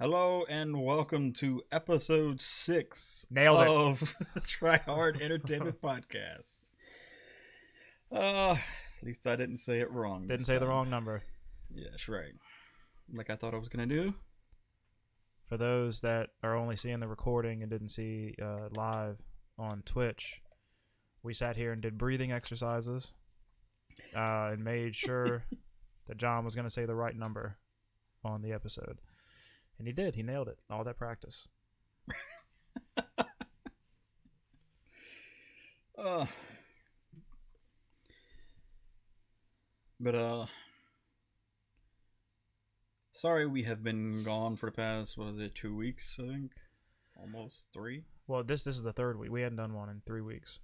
Hello and welcome to episode 6 Nailed it. of Try Hard Entertainment Podcast. At least I didn't say it wrong. Didn't this say the time. wrong number. Yeah, that's right. Like I thought I was gonna do. For those that are only seeing the recording and didn't see live on Twitch, we sat here and did breathing exercises and made sure that John was going to say the right number on the episode. And he did. He nailed it. All that practice. Uh, but sorry we have been gone for the past, what is it, 2 weeks, I think? Almost 3? Well, this is the third week. We hadn't done one in 3 weeks.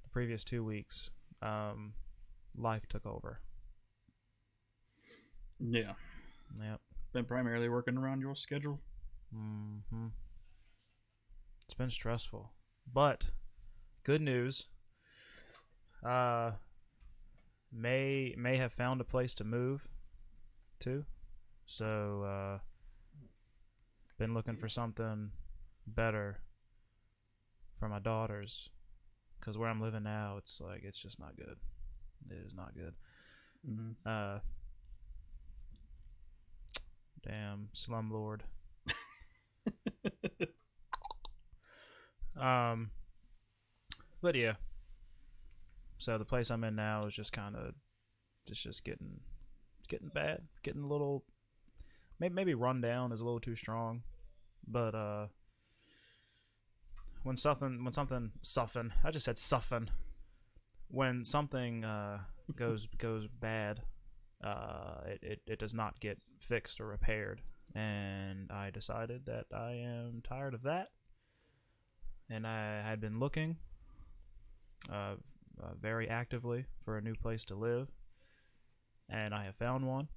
The previous 2 weeks, life took over. Yeah. Yep. Been primarily working around your schedule. Mm-hmm. It's been stressful, but good news. May have found a place to move to, so been looking for something better for my daughters, because where I'm living now, it's just not good. It is not good. Mm-hmm. Damn slumlord. But yeah. So the place I'm in now is just kind of, it's just getting bad, getting a little, maybe run down is a little too strong, but when something, I just said suffin. When something goes bad, it does not get fixed or repaired, and I decided that I am tired of that, and I had been looking very actively for a new place to live, and I have found one.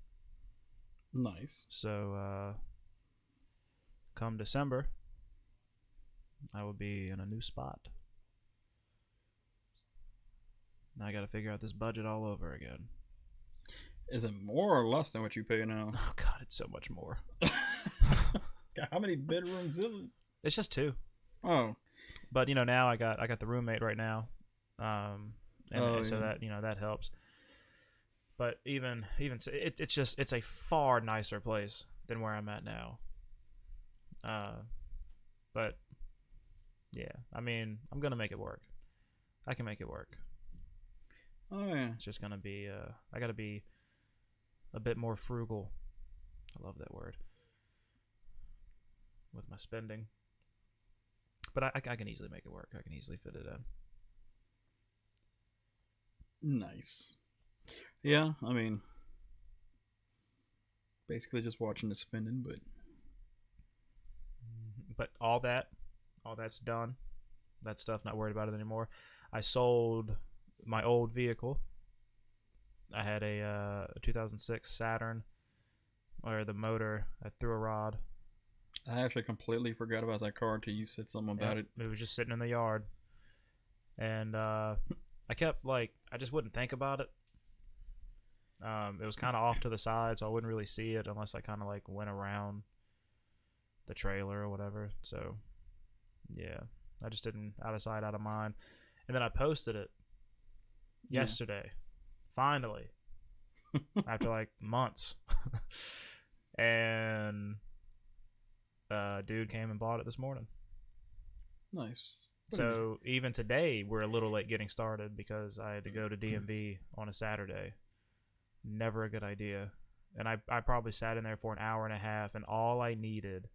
Nice. So come December, I will be in a new spot. Now I got to figure out this budget all over again. Is it more or less than what you pay now? Oh God, it's so much more. God, how many bedrooms is it? It's just 2. Oh, But now I got the roommate right now, and so yeah. that that helps. But even so, it's a far nicer place than where I'm at now. But yeah, I mean, I'm gonna make it work. I can make it work. Oh yeah. It's just gonna be I gotta be a bit more frugal. I love that word. With my spending. But I can easily make it work. I can easily fit it in. Nice. Yeah, I mean, basically just watching the spending, but But all that's done. That stuff, not worried about it anymore. I sold my old vehicle. I had a 2006 Saturn, where the motor, I threw a rod. I actually completely forgot about that car until you said something about it. It was just sitting in the yard, and I kept I just wouldn't think about it. It was kind of off to the side, so I wouldn't really see it unless I kind of went around the trailer or whatever. So yeah, I just didn't, out of sight, out of mind. And then I posted it yesterday, finally, after months, and dude came and bought it this morning. Nice. So even today, we're a little late getting started because I had to go to DMV on a Saturday. Never a good idea. And I probably sat in there for an hour and a half, and all I needed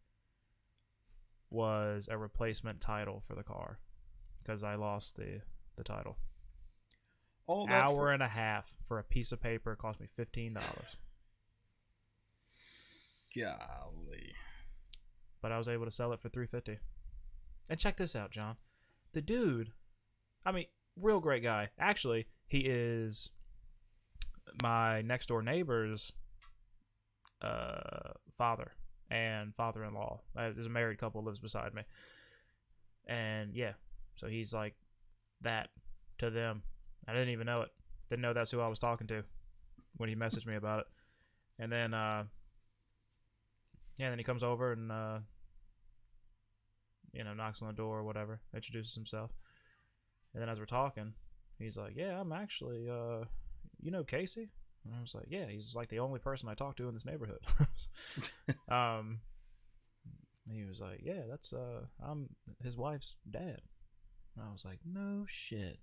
was a replacement title for the car because I lost the title. All that Hour and a half for a piece of paper cost me $15. Golly. But I was able to sell it for $350. And check this out, John. The dude, I mean, real great guy. Actually, he is my next door neighbor's father and father-in-law. There's a married couple lives beside me. And yeah, so he's like that to them. I didn't even know it. Didn't know that's who I was talking to when he messaged me about it. And then Yeah, then he comes over and knocks on the door or whatever, introduces himself. And then as we're talking, he's like, "Yeah, I'm actually Casey?" And I was like, "Yeah, he's like the only person I talk to in this neighborhood." He was like, "Yeah, that's I'm his wife's dad." And I was like, "No shit."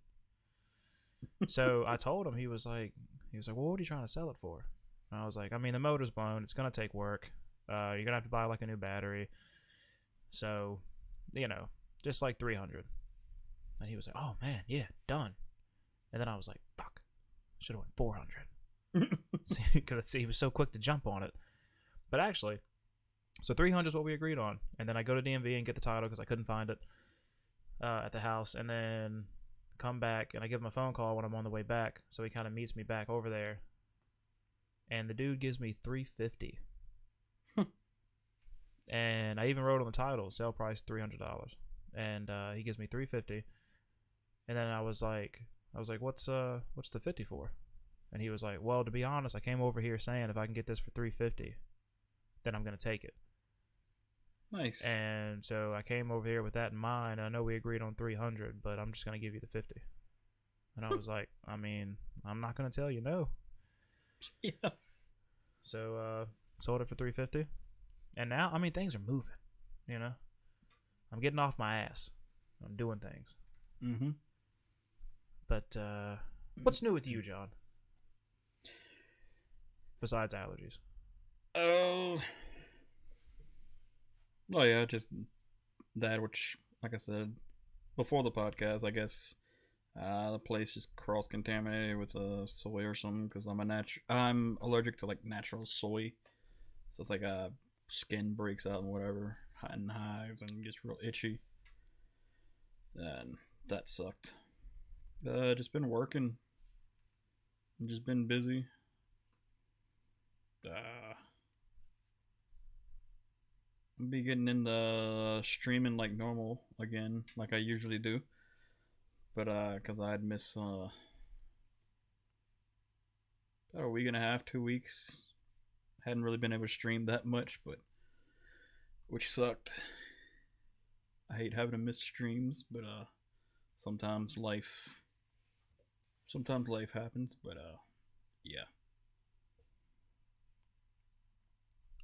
So I told him. He was like, "Well, what are you trying to sell it for?" And I was like, "I mean, the motor's blown. It's gonna take work. You're gonna have to buy like a new battery. So, just like 300." And he was like, "Oh man, yeah, done." And then I was like, "Fuck, should have went 400." Because he was so quick to jump on it. But actually, so 300 is what we agreed on. And then I go to DMV and get the title because I couldn't find it at the house. And then come back and I give him a phone call when I'm on the way back. So he kind of meets me back over there. And the dude gives me $350. And I even wrote on the title, sale price $300. And he gives me $350. And then I was like, what's the 50 for? And he was like, "Well, to be honest, I came over here saying if I can get this for $350, then I'm gonna take it." Nice. And so I came over here with that in mind. I know we agreed on 300, but I'm just gonna give you the 50. And I was like, I mean, I'm not gonna tell you no. Yeah. So sold it for $350, and now I mean things are moving. I'm getting off my ass. I'm doing things. Mm-hmm. But what's new with you, John? Besides allergies. Oh yeah, just that, which, like I said before the podcast, I guess the place is cross-contaminated with soy or something because I'm allergic to like natural soy, so it's like skin breaks out and whatever, and hives and gets real itchy, and that sucked. Just been working, just been busy. I'll be getting into streaming like normal again, like I usually do. But because I had missed about a week and a half, 2 weeks, hadn't really been able to stream that much, but which sucked. I hate having to miss streams, but sometimes life happens. But yeah.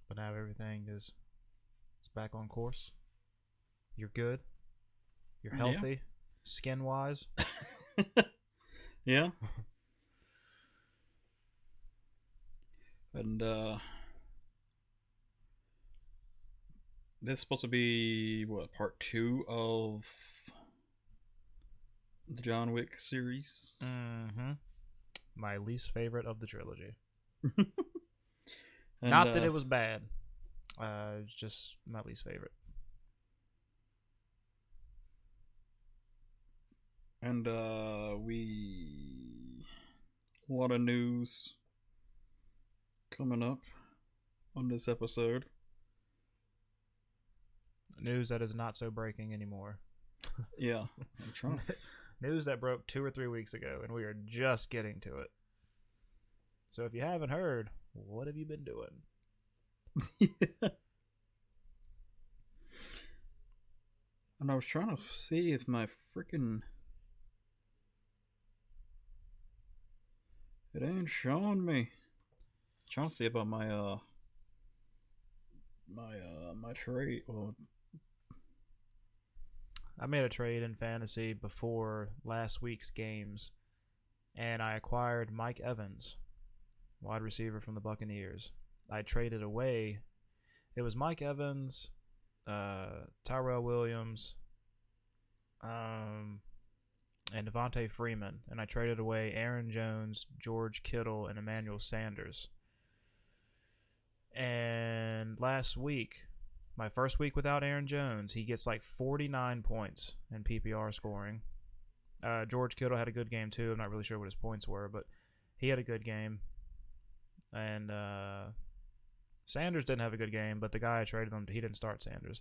But now everything is back on course. You're good. You're healthy, skin wise. Yeah. And this is supposed to be part 2 of the John Wick series. Mm-hmm. My least favorite of the trilogy. And, not that it was bad. It's just my least favorite. And a lot of news coming up on this episode. News that is not so breaking anymore. Yeah, I'm trying. News that broke 2 or 3 weeks ago, and we are just getting to it. So if you haven't heard, what have you been doing? Yeah. And I was trying to see if my freaking it ain't showing me. Trying to see about my my trade. Well, I made a trade in fantasy before last week's games, and I acquired Mike Evans, wide receiver from the Buccaneers. I traded away. It was Mike Evans, Tyrell Williams, and Devontae Freeman, and I traded away Aaron Jones, George Kittle, and Emmanuel Sanders. And last week, my first week without Aaron Jones, he gets like 49 points in PPR scoring. George Kittle had a good game too. I'm not really sure what his points were, but he had a good game. And Sanders didn't have a good game, but the guy I traded him, he didn't start Sanders.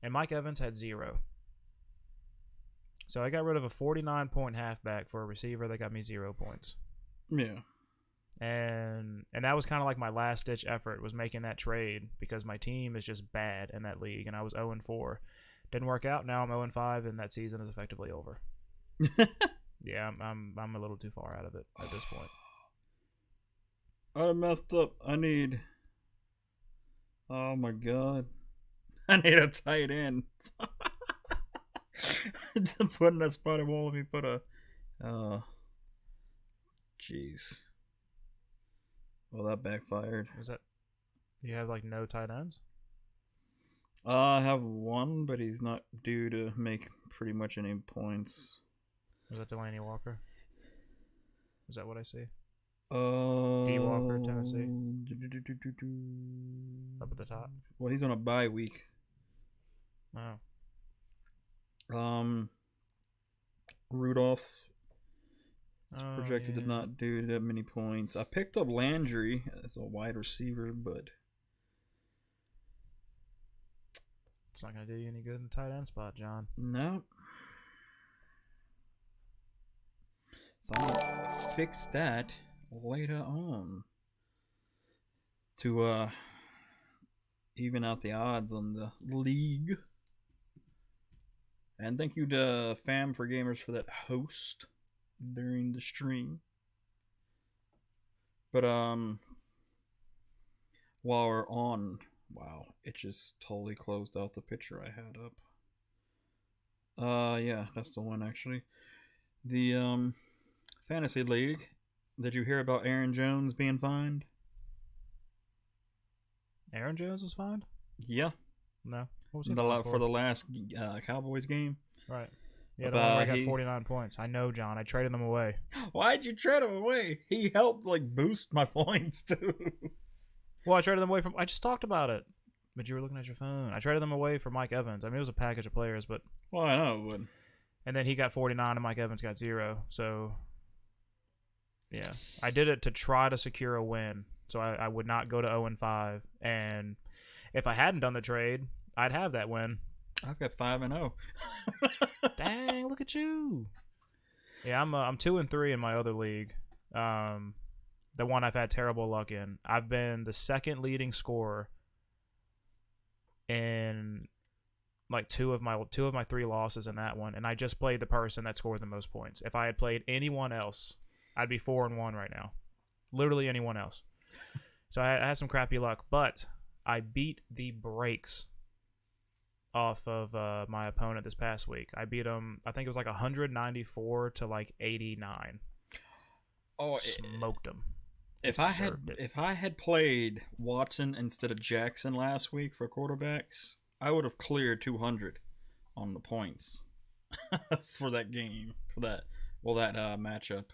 And Mike Evans had 0. So I got rid of a 49-point halfback for a receiver that got me 0 points. yeah. and that was kind of like my last ditch effort, was making that trade because my team is just bad in that league, and I was 0-4. Didn't work out. Now I'm 0-5, and that season is effectively over. Yeah, I'm a little too far out of it at this point. I messed up. Oh my god. I need a tight end. Put in that spot, it won't let me put a. Jeez. Well, that backfired. Was that? You have like no tight ends? I have one, but he's not due to make pretty much any points. Was that Delaney Walker? Is that what I see? D. Walker, Tennessee. Up at the top. Well, he's on a bye week. Oh. Rudolph is projected to not do that many points. I picked up Landry as a wide receiver, but it's not going to do you any good in the tight end spot, John. no. So I'm going to fix that later on to even out the odds on the league. And thank you to Fam for Gamers for that host during the stream. But while we're on, wow, it just totally closed out the picture I had up. Yeah, that's the one actually. The Fantasy League. Did you hear about Aaron Jones being fined? Aaron Jones was fined? Yeah. No. What was he for the last Cowboys game? Right. Yeah, the one where I got 49 points. I know, John. I traded them away. Why'd you trade him away? He helped boost my points too. Well, I traded them away from. I just talked about it, but you were looking at your phone. I traded them away for Mike Evans. I mean, it was a package of players, but. Well, I know, but. And then he got 49, and Mike Evans got 0. So. Yeah, I did it to try to secure a win, so I would not go to 0-5. And if I hadn't done the trade, I'd have that win. I've got 5-0. Dang, look at you. Yeah, I'm 2-3 in my other league. The one I've had terrible luck in. I've been the second leading scorer in two of my 3 losses in that one, and I just played the person that scored the most points. If I had played anyone else, I'd be 4-1 right now. Literally anyone else. So I had some crappy luck, but I beat the brakes off of my opponent this past week. I beat him, I think it was 194 to 89. Oh, smoked him. If I had played Watson instead of Jackson last week for quarterbacks, I would have cleared 200 on the points for that game, for that matchup.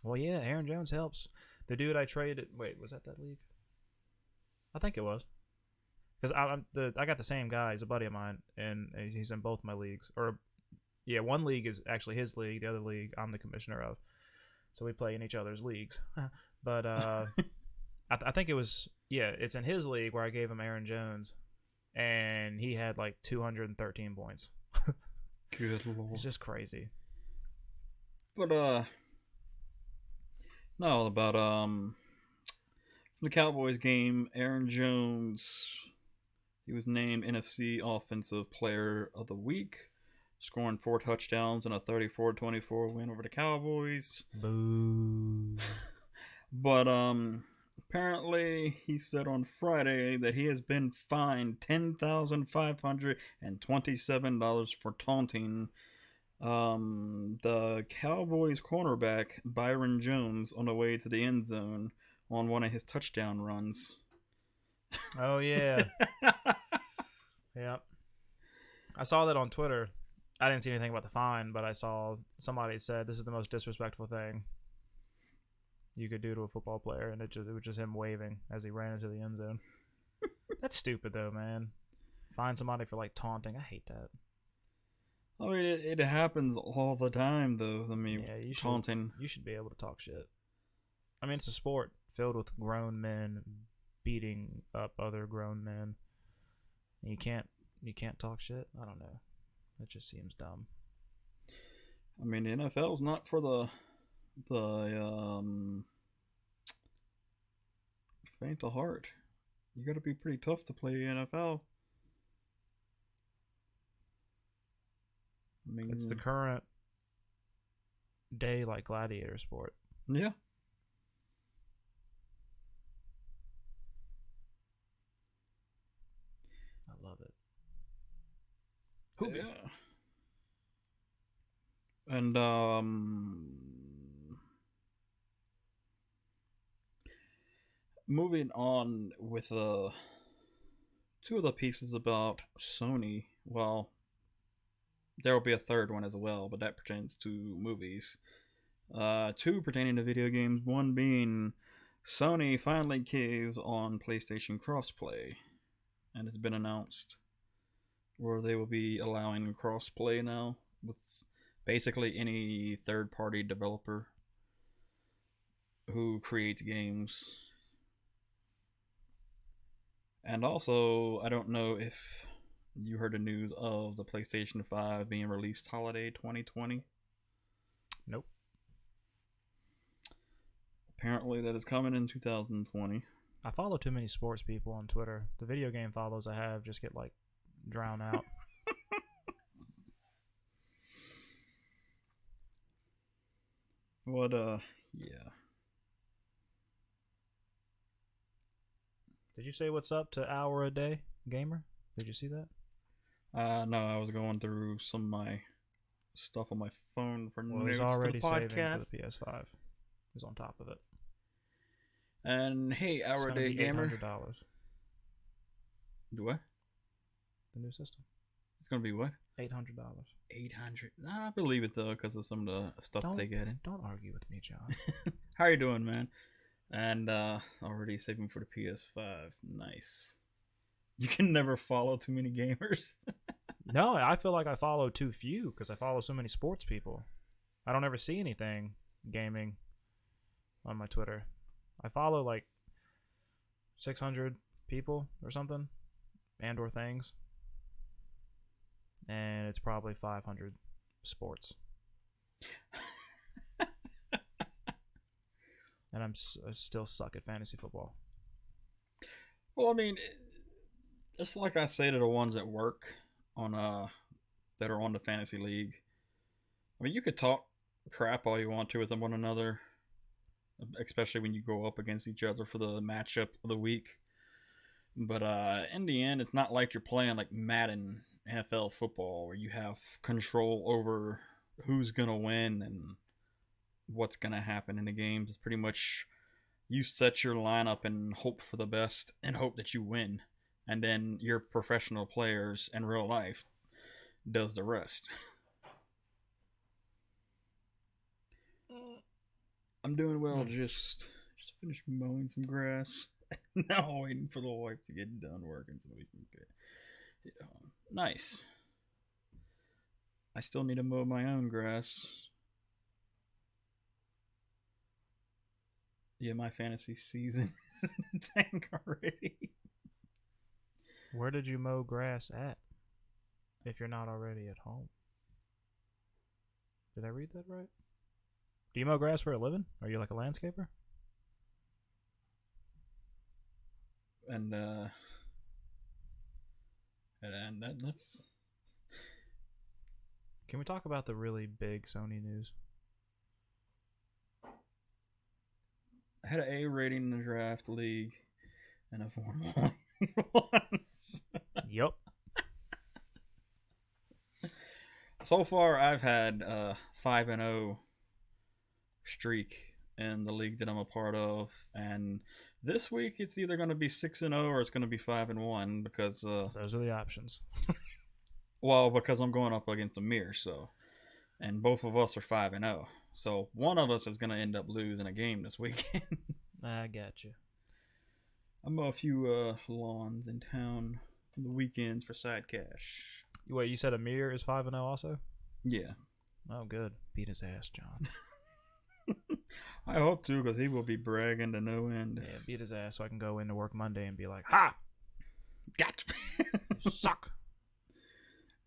Well, yeah, Aaron Jones helps. The dude I traded. Wait, was that league? I think it was. Because I got the same guy. He's a buddy of mine, and he's in both my leagues. Or, yeah, one league is actually his league. The other league I'm the commissioner of. So we play in each other's leagues. But I think it was, yeah, it's in his league where I gave him Aaron Jones, and he had 213 points. Good Lord. It's just crazy. But, no, about the Cowboys game, Aaron Jones, he was named NFC Offensive Player of the Week, scoring 4 touchdowns in a 34-24 win over the Cowboys. Boo. But apparently he said on Friday that he has been fined $10,527 for taunting the Cowboys cornerback Byron Jones on the way to the end zone on one of his touchdown runs. Oh yeah. Yep. I saw that on Twitter. I didn't see anything about the fine, but I saw somebody said this is the most disrespectful thing you could do to a football player, and it was just him waving as he ran into the end zone. That's stupid though, man. Fine somebody for taunting. I hate that. I mean, it happens all the time, though. I mean, yeah, taunting. You should be able to talk shit. I mean, it's a sport filled with grown men beating up other grown men. And you can't talk shit. I don't know. It just seems dumb. I mean, the NFL's not for the faint of heart. You got to be pretty tough to play NFL. I mean, It's the current day like gladiator sport. yeah. I love it. Yeah. And moving on with two of the pieces about Sony. Well, there will be a third one as well, but that pertains to movies. Two pertaining to video games. One being Sony finally caves on PlayStation crossplay, and it's been announced where they will be allowing crossplay now with basically any third-party developer who creates games. And also, I don't know if you heard the news of the PlayStation 5 being released holiday 2020. Nope. Apparently, that is coming in 2020. I follow too many sports people on Twitter. The video game follows I have just get like drowned out. What, yeah. Did you say what's up to Hour a Day Gamer? Did you see that? No, I was going through some of my stuff on my phone for Well, notes he's already for the saving podcast. for the PS5. He's on top of it. And hey, It's Hour a gonna Day be Gamer. $800. Do I? The new system. It's gonna be what? $800. 800. Nah, I believe it though, because of some of the stuff they get in. Don't argue with me, John. How you doing, man? And already saving for the PS5. Nice. You can never follow too many gamers. No, I feel like I follow too few because I follow so many sports people. I don't ever see anything gaming on my Twitter. I follow like 600 people or something, and or things, and it's probably 500 sports. And I still suck at fantasy football. Well, I mean, it's like I say to the ones at work on that are on the fantasy league. I mean, you could talk crap all you want to with one another, especially when you go up against each other for the matchup of the week. But in the end, it's not like you're playing like Madden NFL football where you have control over who's gonna win and what's gonna happen in the games. It's pretty much you set your lineup and hope for the best and hope that you win, and then your professional players in real life does the rest. I'm doing well. Just finished mowing some grass. Now waiting for the wife to get done working so we can get home. Nice. I still need to mow my own grass. Yeah, my fantasy season is in the tank already. Where did you mow grass at? If you're not already at home. Did I read that right? Do you mow grass for a living? Are you like a landscaper? And that's. Can we talk about the really big Sony news? I had an A rating in the draft league, and I've won once. Yep. So far, I've had a 5-0 streak in the league that I'm a part of, and this week it's either going to be 6-0 or it's going to be 5-1 because those are the options. well, because I'm going up against Amir, so, and both of us are 5-0, so one of us is going to end up losing a game this weekend. I got you. I'm a few lawns in town on the weekends for side cash. Wait, you said Amir is 5-0 also? Yeah. Oh, good. Beat his ass, John. I hope to, because he will be bragging to no end. Yeah, beat his ass so I can go into work Monday and be like, ha! Gotcha. You suck.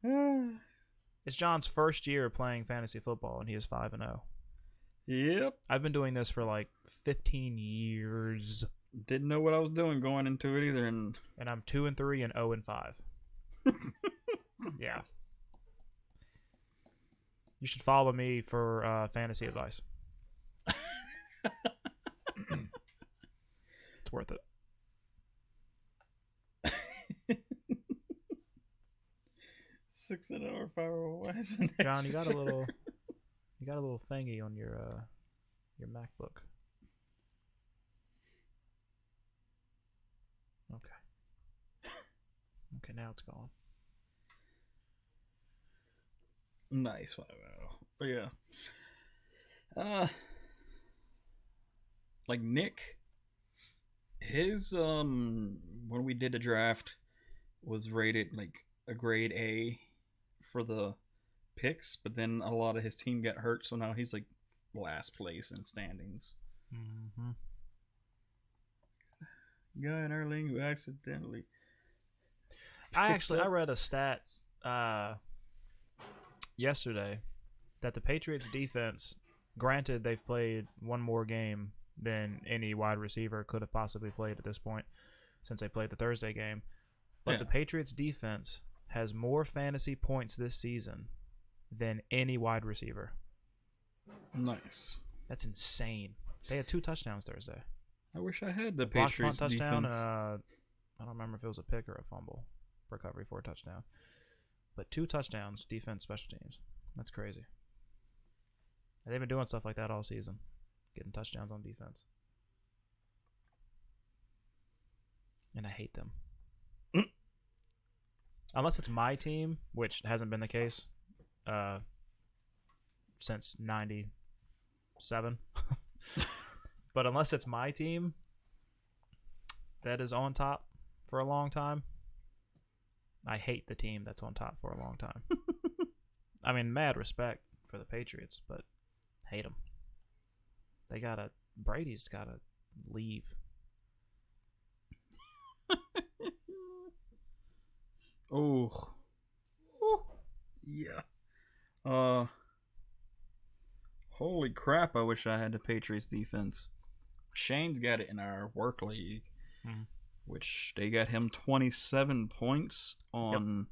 It's John's first year playing fantasy football, and he is 5-0. Yep. I've been doing this for like 15 years. didn't know what I was doing going into it either, and I'm 2-3 and 0-5. Yeah. You should follow me for fantasy advice. It's worth it. 6-0 or 5-0. Why isn't that John, you got a fair? little thingy on your MacBook. Okay. Okay, now it's gone. Nice 5-0. But yeah. Like Nick, his when we did the draft was rated like a grade A for the picks, but then a lot of his team got hurt, so now he's like last place in standings. Mm-hmm. Guy in our league who accidentally. I read a stat yesterday that the Patriots defense, granted they've played one more game than any wide receiver could have possibly played at this point since they played the Thursday game, but the Patriots defense has more fantasy points this season than any wide receiver. Nice. That's insane. They had 2 touchdowns Thursday. I wish I had the Blocked Patriots punt touchdown. defense. I don't remember if it was a pick or a fumble recovery for a touchdown, but 2 touchdowns, defense, special teams. That's crazy. And they've been doing stuff like that all season, getting touchdowns on defense. And I hate them. Unless it's my team, which hasn't been the case since 97. But unless it's my team that is on top for a long time, I hate the team that's on top for a long time. I mean, mad respect for the Patriots, but hate them. Brady's gotta leave. Oh. Yeah. Holy crap, I wish I had the Patriots defense. Shane's got it in our work league, which they got him 27 points on. Yep.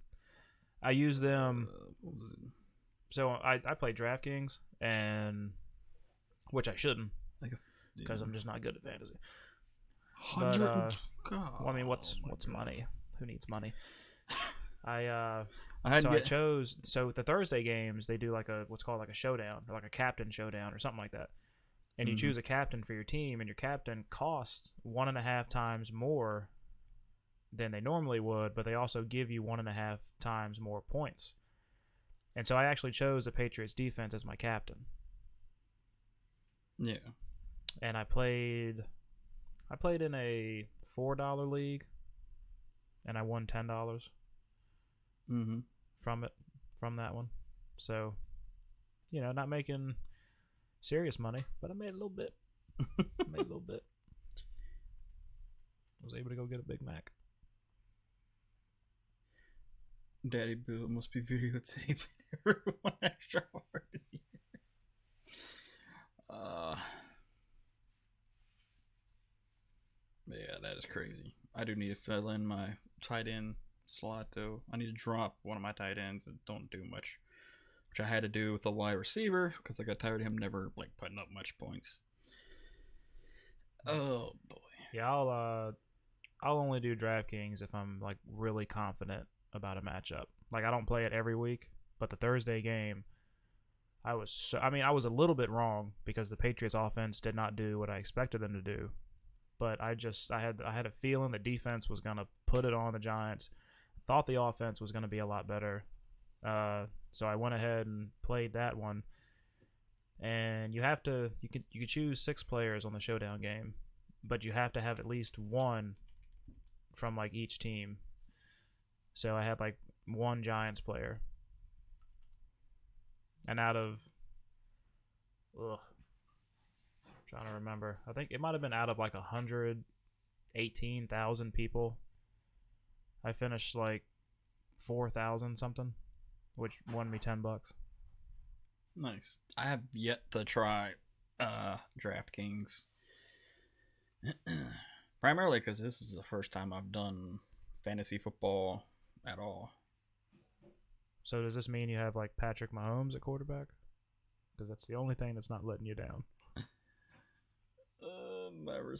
I use them. What was it? So I play DraftKings, and which I shouldn't because I'm just not good at fantasy. But, I mean, what's money? Who needs money? I chose the Thursday games. They do like what's called like a showdown, or like a captain showdown, or something like that. And you choose a captain for your team, and your captain costs 1.5 times more than they normally would, but they also give you 1.5 times more points. And so I actually chose the Patriots defense as my captain. Yeah. And I played in a $4 league, and I won $10 from that one. So, not making serious money, but I made a little bit. I was able to go get a Big Mac. Daddy Bill must be videotaping everyone extra hard this year. Yeah, that is crazy. I do need to fill in my tight end slot, though. I need to drop one of my tight ends that don't do much, which I had to do with a wide receiver because I got tired of him never putting up much points. Oh boy. Yeah, I'll only do DraftKings if I'm really confident about a matchup. I don't play it every week, but the Thursday game, I was a little bit wrong because the Patriots offense did not do what I expected them to do. But I had a feeling the defense was gonna put it on the Giants. Thought the offense was gonna be a lot better. So I went ahead and played that one. And you could choose 6 players on the showdown game, but you have to have at least one from each team. So I had one Giants player. And out of trying to remember, I think it might have been out of 118,000 people, I finished 4,000 something, which won me $10. Nice. I have yet to try DraftKings. Primarily because this is the first time I've done fantasy football at all. So does this mean you have like Patrick Mahomes at quarterback? Because that's the only thing that's not letting you down.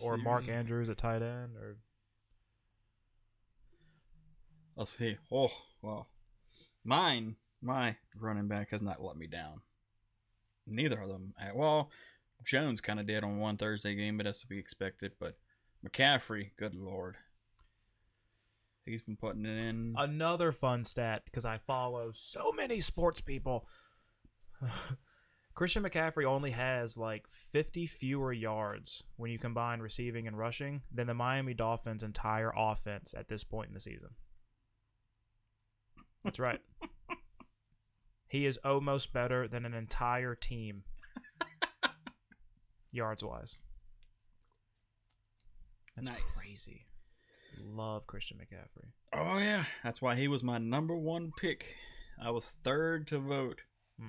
Or Mark Andrews at tight end, or let's see. Oh well, my running back has not let me down. Neither of them. Well, Jones kind of did on one Thursday game, but that's to be expected. But McCaffrey, good lord, he's been putting it in. Another fun stat, because I follow so many sports people. Christian McCaffrey only has like 50 fewer yards when you combine receiving and rushing than the Miami Dolphins' entire offense at this point in the season. That's right. He is almost better than an entire team, yards-wise. That's nice. Crazy. Love Christian McCaffrey. Oh, yeah. That's why he was my number one pick. I was third to vote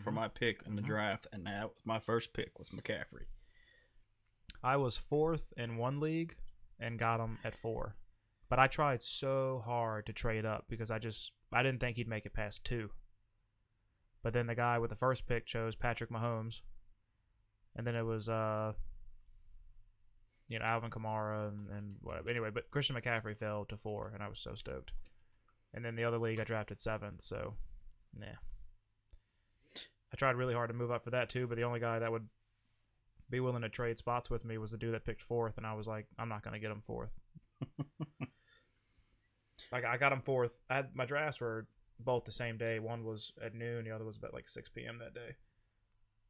for my pick in the draft, and that was my first pick was McCaffrey. I was fourth in one league and got him at 4. But I tried so hard to trade up because I didn't think he'd make it past 2. But then the guy with the first pick chose Patrick Mahomes. And then it was Alvin Kamara and whatever. Anyway, but Christian McCaffrey fell to 4, and I was so stoked. And then the other league I drafted 7th, so nah. I tried really hard to move up for that too, but the only guy that would be willing to trade spots with me was the dude that picked 4th, and I was like, I'm not going to get him 4th. Like I got him 4th. My drafts were both the same day. One was at noon, the other was about like 6 p.m. that day.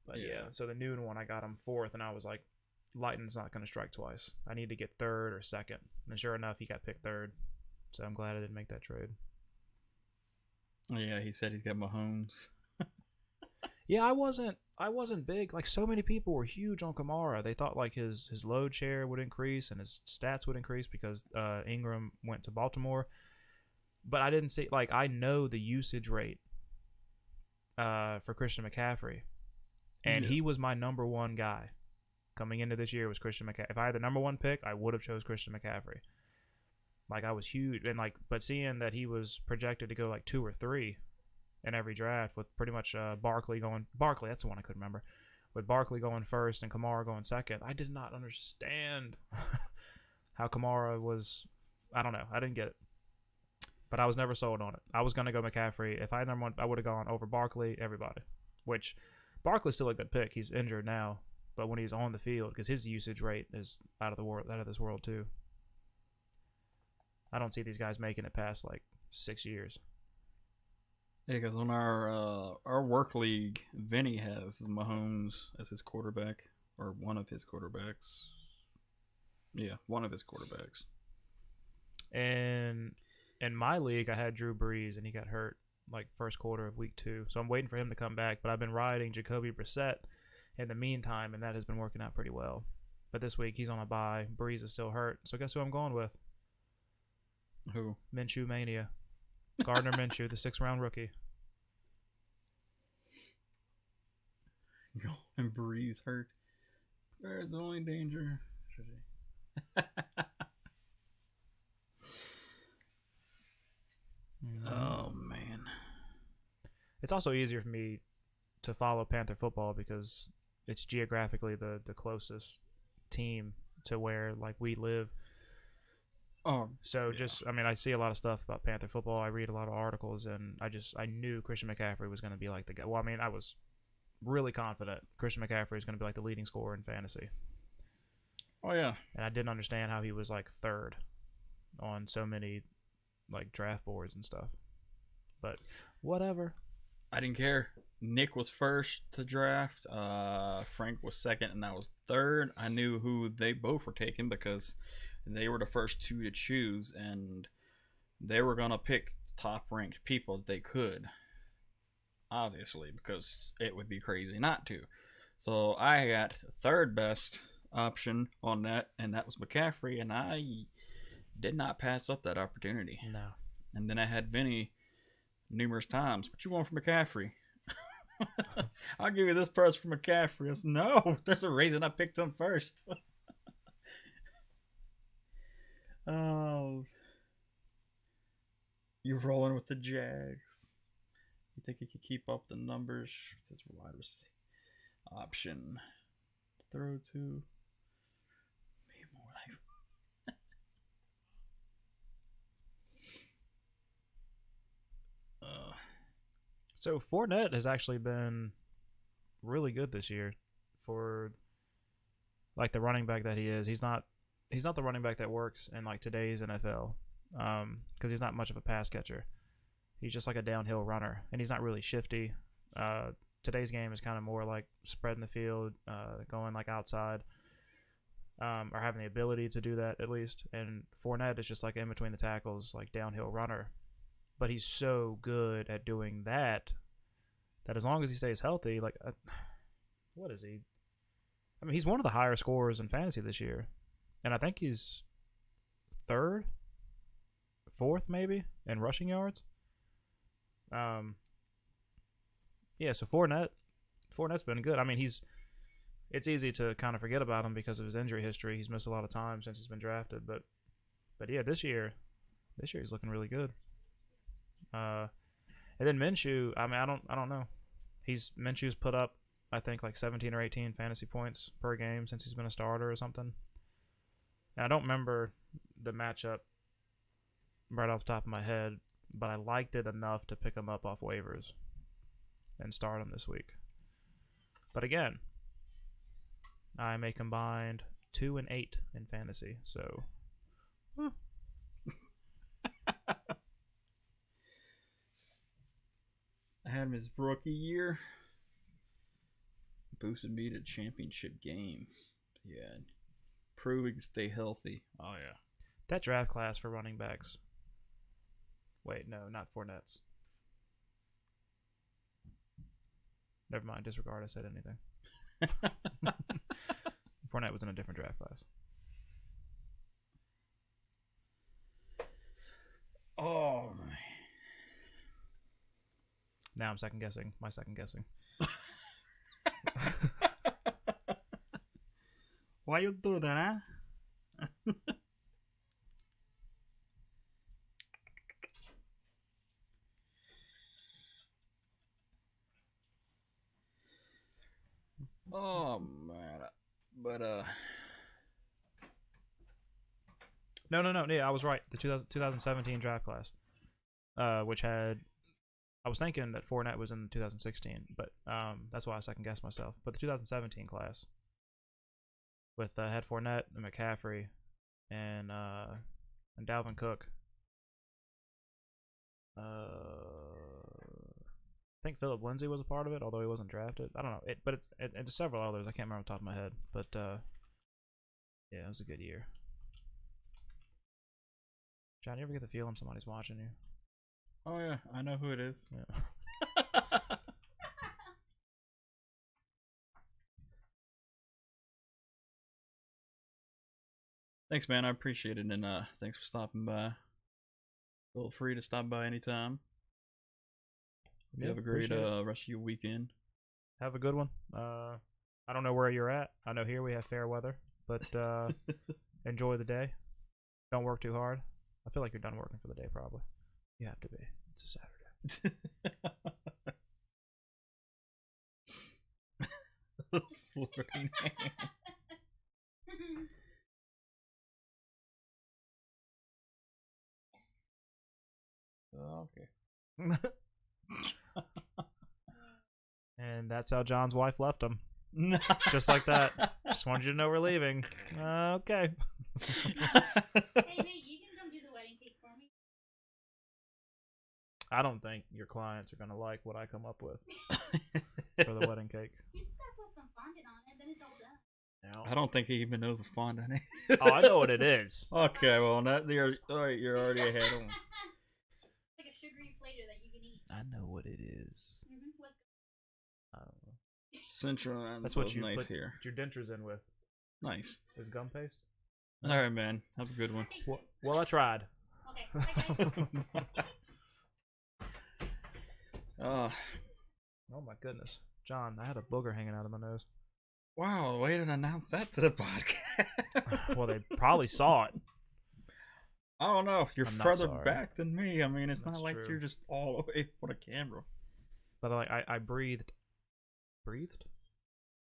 But yeah, so the noon one I got him 4th, and I was like, lightning's not going to strike twice. I need to get 3rd or 2nd. And sure enough, he got picked 3rd. So I'm glad I didn't make that trade. Yeah, he said he's got Mahomes. Yeah, I wasn't big. Like, so many people were huge on Kamara. They thought like his load share would increase and his stats would increase because Ingram went to Baltimore. But I didn't see, like, I know the usage rate for Christian McCaffrey. And he was my number one guy coming into this year was Christian McCaffrey. If I had the number one pick, I would have chose Christian McCaffrey. Like, I was huge. And like, but seeing that he was projected to go like 2 or 3 in every draft with pretty much Barkley, that's the one I couldn't remember. With Barkley going first and Kamara going second, I did not understand how Kamara was. I don't know. I didn't get it. But I was never sold on it. I was going to go McCaffrey. If I had number one, I would have gone over Barkley, everybody. Which, Barkley's still a good pick. He's injured now. But when he's on the field, because his usage rate is out of this world too. I don't see these guys making it past like 6 years. Yeah, because on our work league, Vinny has Mahomes as his quarterback, or one of his quarterbacks. Yeah, one of his quarterbacks. And in my league, I had Drew Brees, and he got hurt like first quarter of week 2. So I'm waiting for him to come back. But I've been riding Jacoby Brissett in the meantime, and that has been working out pretty well. But this week, he's on a bye. Brees is still hurt. So guess who I'm going with? Who? Minshew Mania. Gardner Minshew, the 6th-round rookie. And Breeze hurt. There's only danger. Oh, man. It's also easier for me to follow Panther football because it's geographically the closest team to where like we live. Oh, so just I see a lot of stuff about Panther football. I read a lot of articles, and I knew Christian McCaffrey was going to be like the guy. Well, I was really confident Christian McCaffrey is going to be like the leading scorer in fantasy. Oh yeah, and I didn't understand how he was like 3rd on so many like draft boards and stuff. But whatever. I didn't care. Nick was first to draft. Frank was second, and I was 3rd. I knew who they both were taking because they were the first 2 to choose, and they were going to pick top-ranked people that they could, obviously, because it would be crazy not to. So I got 3rd best option on that, and that was McCaffrey, and I did not pass up that opportunity. No. And then I had Vinny numerous times. What you want from McCaffrey? I'll give you this price for McCaffrey. I said, no, there's a reason I picked him first. Oh, you're rolling with the Jags. You think he could keep up the numbers with his wide receiver option? Throw to me more life. So Fournette has actually been really good this year for like the running back that he is. He's not the running back that works in like today's NFL because he's not much of a pass catcher. He's just like a downhill runner, and he's not really shifty. Today's game is kind of more like spreading the field, going like outside, or having the ability to do that at least. And Fournette is just like in between the tackles, like downhill runner. But he's so good at doing that as long as he stays healthy, like, what is he? I mean, he's one of the higher scorers in fantasy this year. And I think he's fourth maybe in rushing yards. Yeah, so Fournette's been good. I mean, it's easy to kind of forget about him because of his injury history. He's missed a lot of time since he's been drafted, but yeah, this year he's looking really good. And then Minshew, I mean, I don't know. Minshew's put up, I think, like 17 or 18 fantasy points per game since he's been a starter or something. And I don't remember the matchup right off the top of my head, but I liked it enough to pick him up off waivers and start him this week. But again, I'm a combined 2 and 8 in fantasy, so. I had him his rookie year. Boosted me to championship game. Yeah. Prove he can stay healthy. Oh, yeah. That draft class for running backs. Wait, no, not Fournette's. Never mind, disregard I said anything. Fournette was in a different draft class. Oh, man. Now I'm second guessing. My second guessing. Why you do that, huh? Oh man, but No. Yeah, I was right. The 2017 draft class, which had, I was thinking that Fournette was in 2016, but that's why I second guessed myself. But the 2017 class with had Fournette and McCaffrey and Dalvin Cook. I think Philip Lindsay was a part of it, although he wasn't drafted. I don't know, but it's several others. I can't remember off the top of my head, but yeah, it was a good year. John, you ever get the feeling somebody's watching you? Oh yeah, I know who it is. Yeah. Thanks, man. I appreciate it, and thanks for stopping by. Feel free to stop by anytime. You have a great rest of your weekend. Have a good one. I don't know where you're at. I know here we have fair weather, but enjoy the day. Don't work too hard. I feel like you're done working for the day, probably. You have to be. It's a Saturday. Flirting. Okay. And that's how John's wife left him. Just like that. Just wanted you to know we're leaving. Okay. Hey, mate, you can come do the wedding cake for me. I don't think your clients are going to like what I come up with for the wedding cake. You just gotta put some fondant on it, then it's all done. I don't think he even knows what fondant is. Oh, I know what it is. Okay, well, you're already ahead of him. Like a sugary flavor that you can eat. I know what it is. What's I don't know. Central. That's what you nice put here. your dentures in with. Nice. Is gum paste? All right, man. Have a good one. Well, I tried. Okay. Bye, guys. Oh my goodness. John, I had a booger hanging out of my nose. wow! Way to announce that to the podcast. Well, they probably saw it. I don't know. You're I'm not further sorry. back than me. I mean, it's That's not like true. you're just all away from a camera. But like I breathed,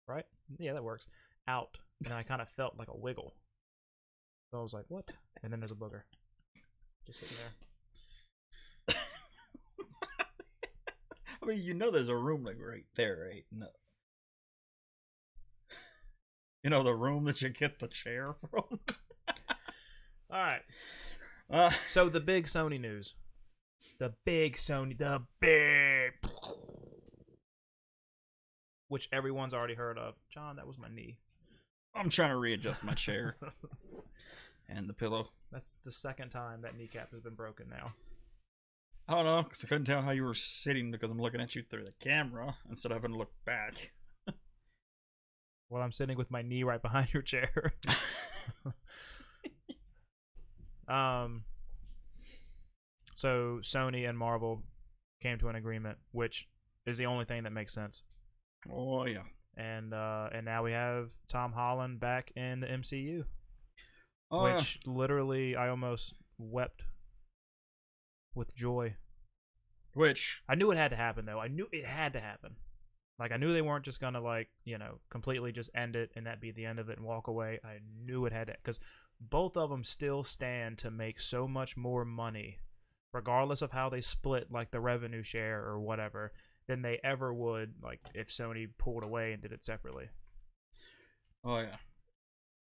right? Yeah, that works. Out, and I kind of felt like a wiggle. So I was like, "What?" And then there's a booger, just sitting there. I mean, you know, there's a room like right there, right? No. You know, the room that you get the chair from. All right. Uh, So the big Sony news, the big, which everyone's already heard of. John, that was my knee. I'm trying to readjust my chair and the pillow. That's the second time that kneecap has been broken now. I don't know, because I couldn't tell how you were sitting because I'm looking at you through the camera instead of having to look back. Well, I'm sitting with my knee right behind your chair. So Sony and Marvel came to an agreement, which is the only thing that makes sense. Oh, yeah. And now we have Tom Holland back in the MCU, Oh, which literally I almost wept with joy. Which, I knew it had to happen, though. I knew it had to happen. Like, I knew they weren't just gonna, like, you know, completely just end it and that be the end of it and walk away. I knew it had to, because both of them still stand to make so much more money, regardless of how they split, like, the revenue share or whatever, than they ever would, like, if Sony pulled away and did it separately. oh, yeah.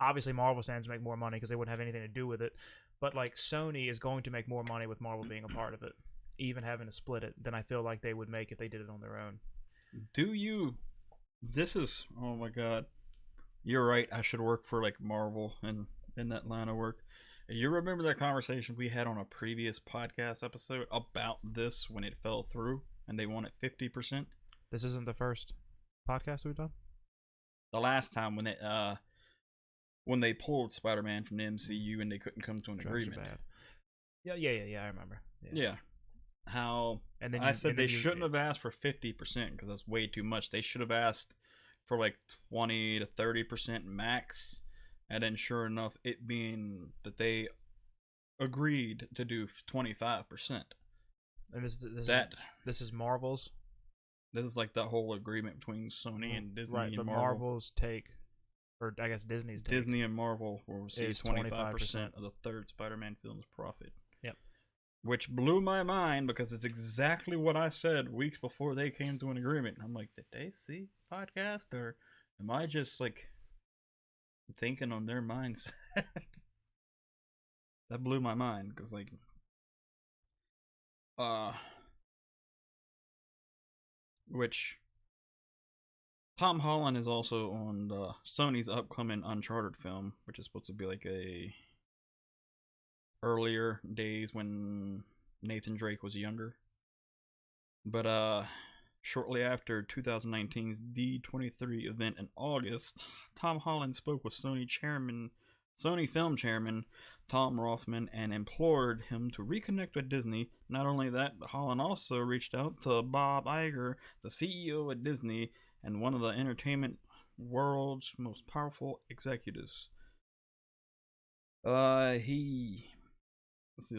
Obviously, Marvel stands to make more money because they wouldn't have anything to do with it. But, like, Sony is going to make more money with Marvel being a part of it, even having to split it, than I feel like they would make if they did it on their own. Do you? This is, oh my god. You're right. I should work for like Marvel and in that line of work. You remember that conversation we had on a previous podcast episode about this when it fell through and they wanted 50%? This isn't the first podcast we've done? The last time when they pulled Spider-Man from the MCU and they couldn't come to an Drugs are agreement. bad. Yeah, I remember. Yeah. How And then I said they shouldn't have asked for 50% because that's way too much. They should have asked for like 20 to 30% max. And then sure enough, it being that they agreed to do 25%. And this is Marvel's. This is like the whole agreement between Sony and Disney Right, and but Marvel. Marvel's take, or I guess Disney's take. Disney and Marvel will receive is 25% of the third Spider-Man film's profit. Yep. Which blew my mind because it's exactly what I said weeks before they came to an agreement. I'm like, did they see the podcast or am I just like thinking on their mindset? That blew my mind because like which Tom Holland is also on Sony's upcoming Uncharted film, which is supposed to be like a earlier days when Nathan Drake was younger. But shortly after 2019's D23 event in August, Tom Holland spoke with Sony film chairman Tom Rothman and implored him to reconnect with Disney. Not only that, but Holland also reached out to Bob Iger, the CEO at Disney and one of the entertainment world's most powerful executives. It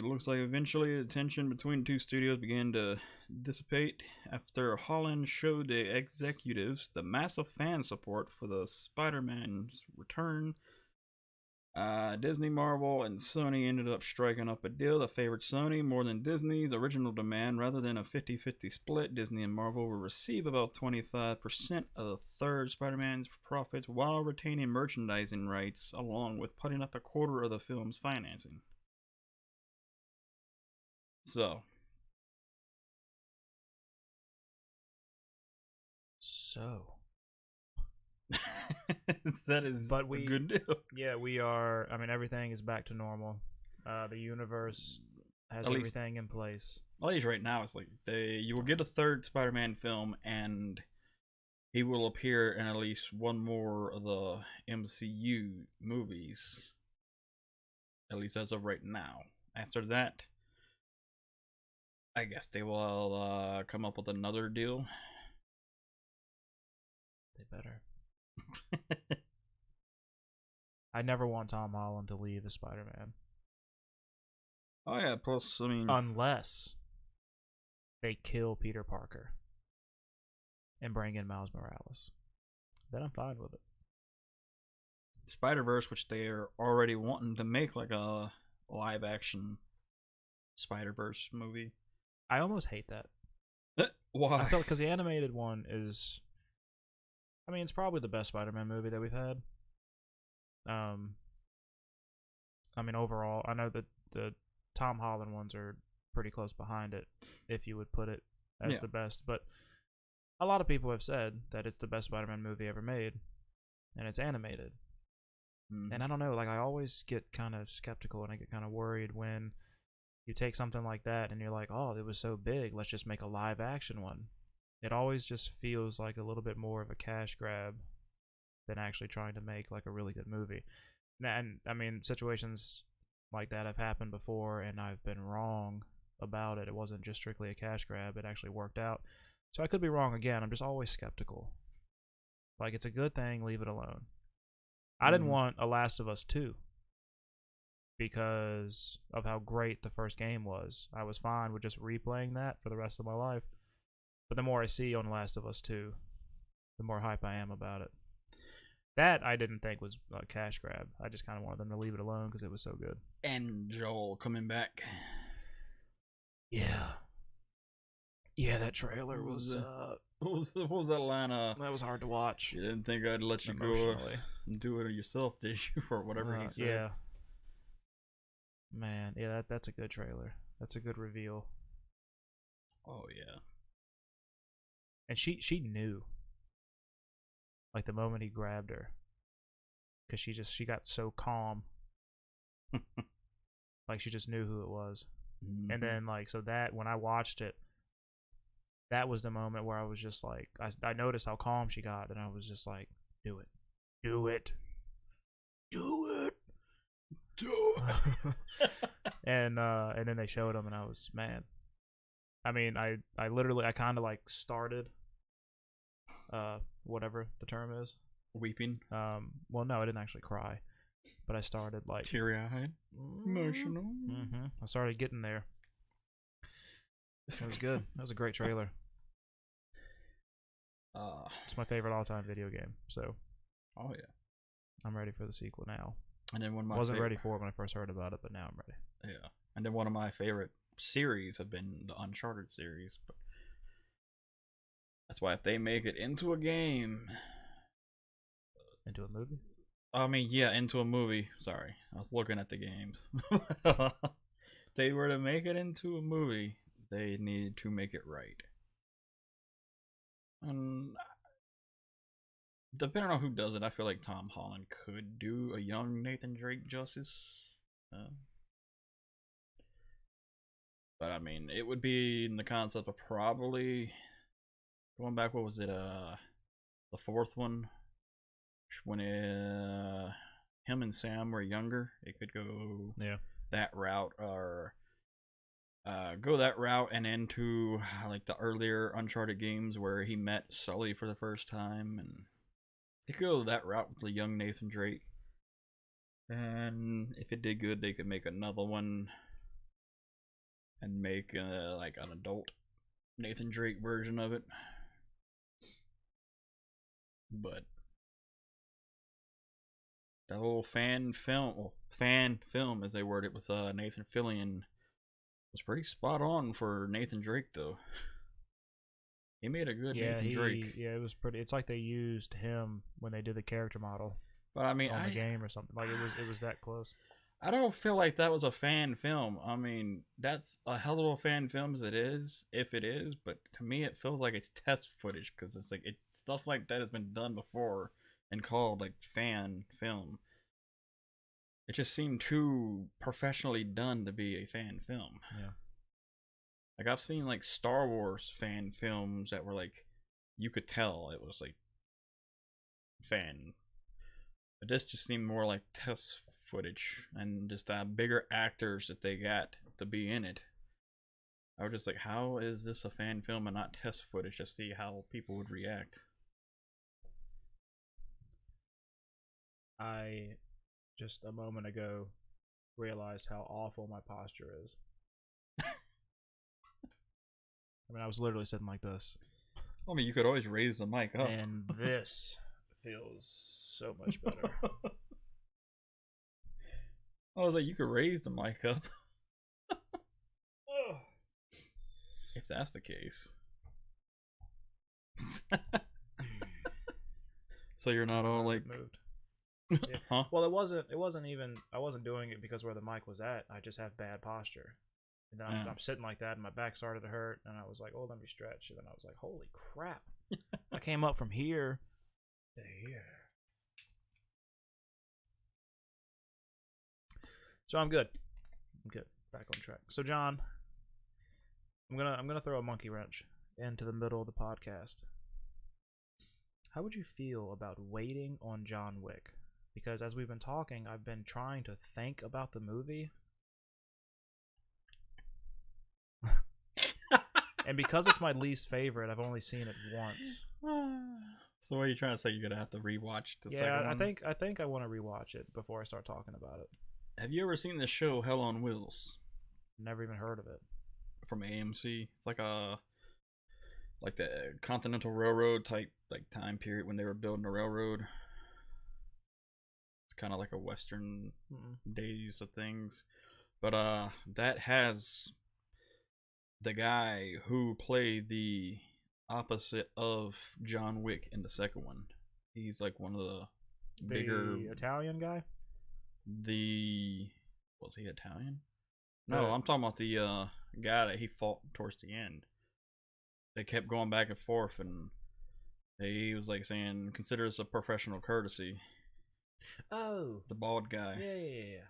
looks like eventually the tension between the two studios began to dissipate after Holland showed the executives the massive fan support for the Spider-Man's return. Disney, Marvel, and Sony ended up striking up a deal that favored Sony more than Disney's original demand. Rather than a 50-50 split, Disney and Marvel will receive about 25% of the third Spider-Man's profits while retaining merchandising rights, along with putting up a quarter of the film's financing. So. That is a good deal. Yeah, we are. I mean, everything is back to normal. The universe has everything in place. At least right now, it's like you will get a third Spider-Man film, and he will appear in at least one more of the MCU movies. At least as of right now. After that, I guess they will come up with another deal. They better. I never want Tom Holland to leave as Spider-Man. Oh yeah. Plus, I mean, unless they kill Peter Parker and bring in Miles Morales. Then I'm fine with it. Spider-Verse, which they are already wanting to make like a live action Spider-Verse movie. I almost hate that. Why? I felt because the animated one is, I mean, it's probably the best Spider-Man movie that we've had. I mean, overall, I know that the Tom Holland ones are pretty close behind it, if you would put it as the best. But a lot of people have said that it's the best Spider-Man movie ever made, and it's animated. And I don't know, like, I always get kind of skeptical and I get kind of worried when you take something like that and you're like, oh, it was so big, let's just make a live action one. It always just feels like a little bit more of a cash grab than actually trying to make like a really good movie. And I mean, situations like that have happened before and I've been wrong about it. It wasn't just strictly a cash grab, it actually worked out. So I could be wrong again. I'm just always skeptical. Like, it's a good thing, leave it alone. I didn't want a Last of Us 2 because of how great the first game was. I was fine with just replaying that for the rest of my life. But the more I see on Last of Us 2, the more hype I am about it. That I didn't think was a cash grab. I just kind of wanted them to leave it alone because it was so good. And Joel coming back. Yeah. Yeah, that trailer was... What was that line? That was hard to watch. You didn't think I'd let you go and do it yourself, did you? Or whatever he said. Yeah. Man, yeah, that's a good trailer. That's a good reveal. Oh, yeah. And she knew. Like, the moment he grabbed her. Because she got so calm. Like, she just knew who it was. Mm-hmm. And then, like, so that, when I watched it, that was the moment where I was just like, I noticed how calm she got, and I was just like, do it. Do it. Do it. Do it. And then they showed him, and I was, man. I mean, I literally, I kind of like started, whatever the term is. Weeping? Well, no, I didn't actually cry, but I started like. Teary-eyed? Emotional? Mm-hmm. I started getting there. It was good. That was a great trailer. It's my favorite all-time video game. So, oh yeah, I'm ready for the sequel now. And then I wasn't ready for it when I first heard about it, but now I'm ready. Yeah, and then one of my favorite series have been the Uncharted series. But that's why if they make it into a game, into a movie. I mean, yeah, into a movie. Sorry, I was looking at the games. If they were to make it into a movie, they need to make it right. And depending on who does it, I feel like Tom Holland could do a young Nathan Drake justice. But I mean, it would be in the concept of probably going back. What was it? The fourth one, when him and Sam were younger. It could go that route, or go that route and into like the earlier Uncharted games where he met Sully for the first time, and they could go that route with the young Nathan Drake. And if it did good, they could make another one and make like an adult Nathan Drake version of it. But that little fan film as they word it with Nathan Fillion was pretty spot on for Nathan Drake, though. He made a good Nathan Drake. Yeah, it was pretty. It's like they used him when they did the character model. But I mean, on the game or something. Like it was that close. I don't feel like that was a fan film. I mean, that's a hell of a fan film as it is, if it is. But to me, it feels like it's test footage because it's like stuff like that has been done before and called like fan film. It just seemed too professionally done to be a fan film. Yeah. Like, I've seen, like, Star Wars fan films that were, like, you could tell it was, like, fan. But this just seemed more like test footage and just bigger actors that they got to be in it. I was just like, how is this a fan film and not test footage to see how people would react? I just a moment ago realized how awful my posture is. I mean, I was literally sitting like this. I mean, you could always raise the mic up. And this feels so much better. I was like, you could raise the mic up. If that's the case. So you're not all like moved. Yeah. Huh? Well, it wasn't even. I wasn't doing it because where the mic was at. I just have bad posture. And then I'm sitting like that, and my back started to hurt, and I was like, "Oh, let me stretch." And then I was like, "Holy crap!" I came up from here to here. So I'm good. I'm good. Back on track. So John, I'm gonna throw a monkey wrench into the middle of the podcast. How would you feel about waiting on John Wick? Because as we've been talking, I've been trying to think about the movie. And because it's my least favorite, I've only seen it once. So what are you trying to say? You're gonna have to rewatch the second one? I think I want to rewatch it before I start talking about it. Have you ever seen the show Hell on Wheels Never even heard of it. from AMC? It's like the Continental Railroad type like time period when they were building a railroad. It's kind of like a Western days of things, but that has the guy who played the opposite of John Wick in the second one. He's like one of the bigger Italian guy. Was he Italian? No, I'm talking about the guy that he fought towards the end. They kept going back and forth, and he was like saying, "Consider this a professional courtesy." Oh, the bald guy. Yeah.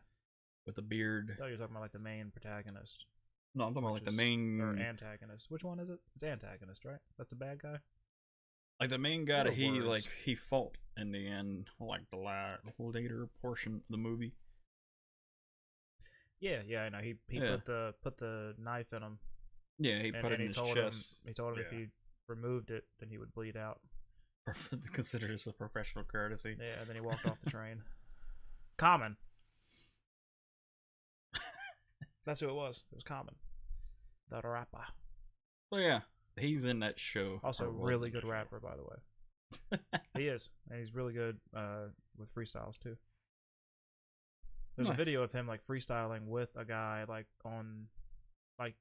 With the beard. I thought you were talking about like the main protagonist. No, I'm talking about like the main or antagonist. Which one is it? It's antagonist, right? That's the bad guy. Like the main guy that he words. he fought in the end, like the later portion of the movie. Yeah, I know. He put the knife in him. Yeah, he put it in his chest. He told him if he removed it, then he would bleed out. Consider this a professional courtesy. Yeah, and then he walked off the train. Common. That's who it was. It was Common. The rapper. So yeah, he's in that show. Also, really good rapper, by the way. He is, and he's really good with freestyles too. There's a video of him like freestyling with a guy like on a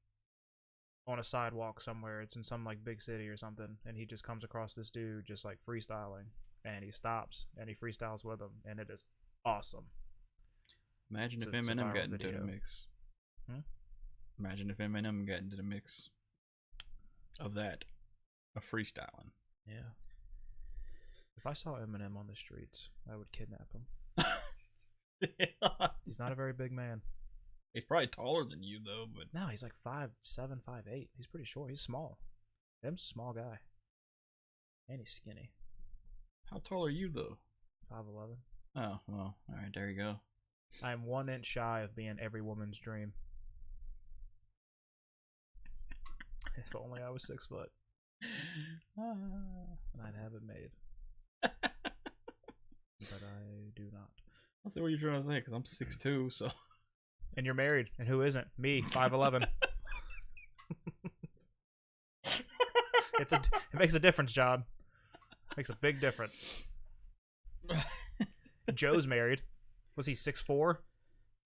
sidewalk somewhere. It's in some like big city or something, and he just comes across this dude just like freestyling, and he stops and he freestyles with him, and it is awesome. Imagine if Eminem got into the mix. Imagine if Eminem got into the mix of that, of freestyling. Yeah. If I saw Eminem on the streets, I would kidnap him. He's not a very big man. He's probably taller than you though, but no, he's like 5'7", 5'8". He's pretty short. He's small. Em's a small guy, and he's skinny. How tall are you though? 5'11". Oh well, all right, there you go. I am 1 inch shy of being every woman's dream. If only I was 6 foot, I'd have it made. But I do not. I see what you're trying to say, because I'm 6'2", so. And you're married, and who isn't? Me, 5'11". It makes a difference, John. Makes a big difference. Joe's married. Was he 6'4",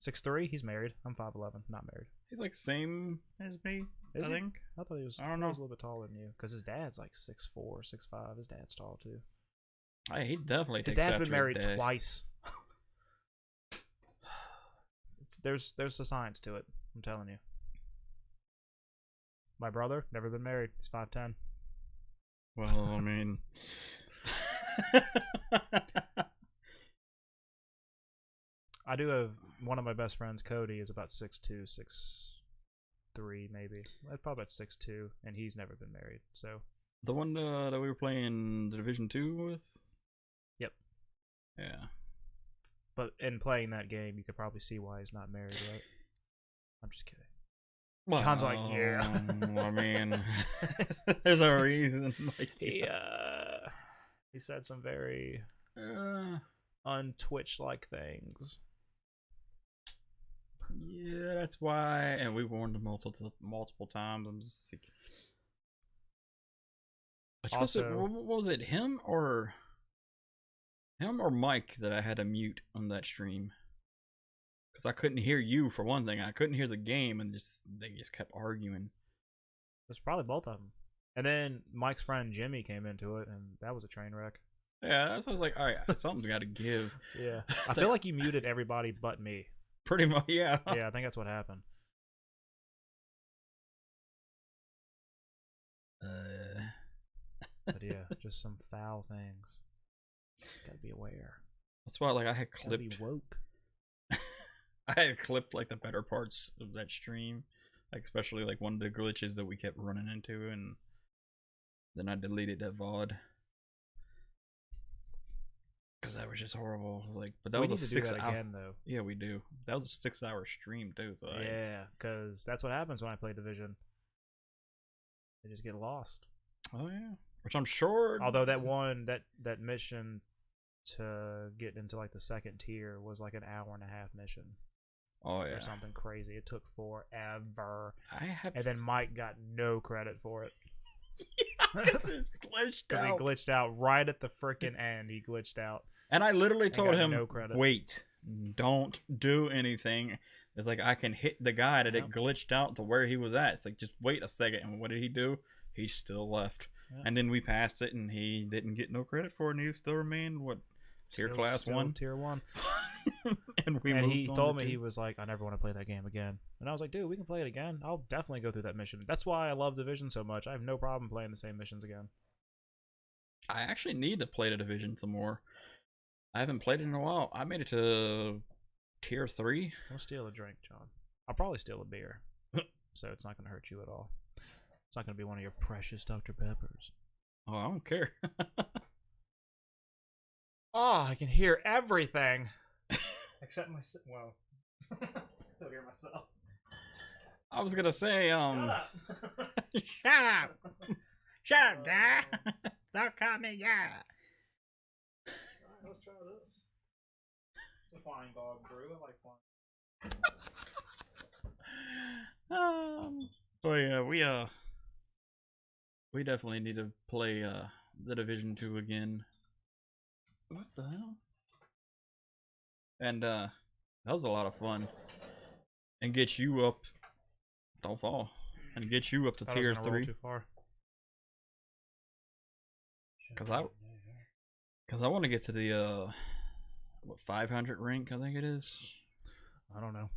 6'3"? He's married. I'm 5'11", not married. He's like same as me. I think. I thought he was. I don't know. He was a little bit taller than you, because his dad's like 6'4", 6'5". His dad's tall too. He definitely. His dad's been married twice. There's a science to it. I'm telling you. My brother never been married. He's 5'10". Well, I mean, I do have one of my best friends, Cody, is about 6'2", 6'3", maybe. Probably about 6'2", and he's never been married. So the one that we were playing the Division 2 with. Yep. Yeah. But in playing that game, you could probably see why he's not married, right? I'm just kidding. Well, John's like, yeah. I mean, there's a reason. Like, he said some very untwitch-like things. Yeah, that's why. And we warned them multiple times. I'm just like, which was it? Also, What was it? Him or Mike that I had to mute on that stream because I couldn't hear you for one thing. I couldn't hear the game, and they just kept arguing. it's probably both of them. And then Mike's friend Jimmy came into it, and that was a train wreck. Yeah, that's why I was like, all right, something's got to give. Yeah, I feel like you muted everybody but me. Pretty much, yeah. Yeah, I think that's what happened. But yeah, just some foul things. Gotta be aware. That's why, like, I had Gotta be clipped. woke. I had clipped like the better parts of that stream, like especially like one of the glitches that we kept running into, and then I deleted that VOD because that was just horrible. I was like, but that We was need a to do 6 that hour. again, though. Yeah, we do. That was a 6 hour stream too. So Yeah, because that's what happens when I play Division. They just get lost. Oh yeah, which I'm sure. Although that mission to get into like the second tier was like an hour and a half mission. Oh yeah. Or something crazy. It took forever. I have. And then Mike got no credit for it. Because it's glitched Because he out. glitched out right at the freaking end. He glitched out. And I literally told got him, no credit. wait, don't do anything. It's like I can hit the guy that it glitched out to where he was at. It's like, just wait a second. And what did he do? He still left. Yeah. And then we passed it, and he didn't get no credit for it, and he still remained, tier class 1? Tier 1. and he told me, he was like, I never want to play that game again. And I was like, dude, we can play it again. I'll definitely go through that mission. That's why I love Division so much. I have no problem playing the same missions again. I actually need to play the Division some more. I haven't played it in a while. I made it to tier 3. Don't steal a drink, John. I'll probably steal a beer. So it's not going to hurt you at all. It's not going to be one of your precious Dr. Peppers. Oh, I don't care. Oh, I can hear everything. Except myself. Well, I still hear myself. I was gonna say, Shut up. Shut up! Shut up, guy! Don't call me guy! Alright, let's try this. It's a flying dog brew. I like flying. But yeah, we definitely need to play the Division 2 again. What the hell? And that was a lot of fun. And get you up. Don't fall. And get you up to Thought I was tier gonna roll 3. too far. Cause I want to get to the 500 rank, I think it is. I don't know.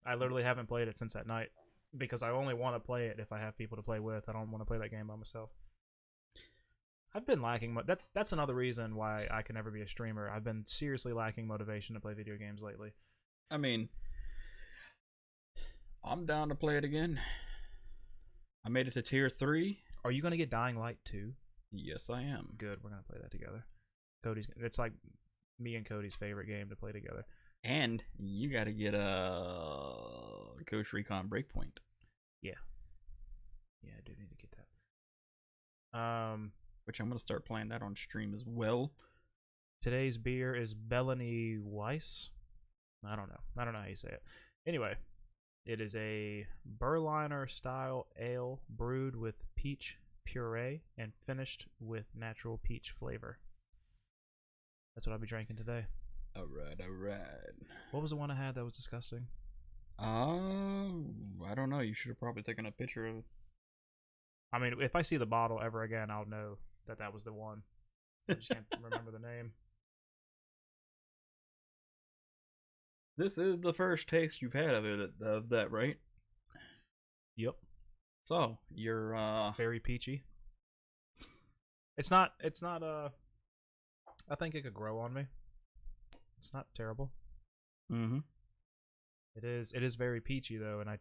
I literally haven't played it since that night because I only want to play it if I have people to play with. I don't want to play that game by myself. I've been lacking. That's another reason why I can never be a streamer. I've been seriously lacking motivation to play video games lately. I mean, I'm down to play it again. I made it to tier 3. Are you gonna get Dying Light 2? Yes, I am. Good. We're gonna play that together. It's like me and Cody's favorite game to play together. And you got to get a Ghost Recon Breakpoint. Yeah, I do need to get that. Which I'm gonna start playing that on stream as well. Today's beer is Bellany Weiss. I don't know how you say it. Anyway, it is a Berliner style ale brewed with peach puree and finished with natural peach flavor. That's what I'll be drinking today. All right. What was the one I had that was disgusting? I don't know. You should have probably taken a picture of it. I mean, if I see the bottle ever again, I'll know that was the one. I just can't remember the name. This is the first taste you've had of that, right? Yep. So you're It's very peachy. It's not I think it could grow on me. It's not terrible. Mm-hmm. It is very peachy though, and I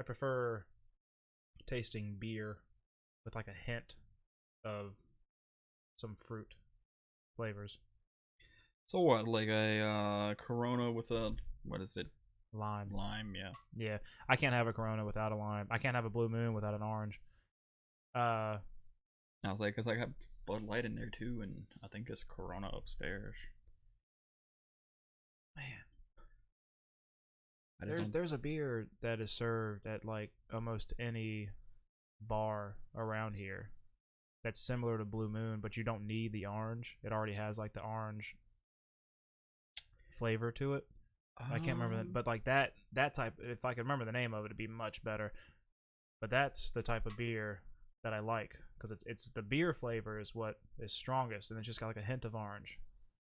prefer tasting beer with like a hint of some fruit flavors. So what, like a Corona with a, what is it? Lime. Lime, yeah. Yeah, I can't have a Corona without a lime. I can't have a Blue Moon without an orange. I was like, because I got Bud Light in there too, and I think it's Corona upstairs. Man, I just don't. There's a beer that is served at like almost any bar around here that's similar to Blue Moon, but you don't need the orange. It already has like the orange flavor to it. I can't remember that, but like that type. If I could remember the name of it, it'd be much better. But that's the type of beer that I like because it's the beer flavor is what is strongest, and it's just got like a hint of orange.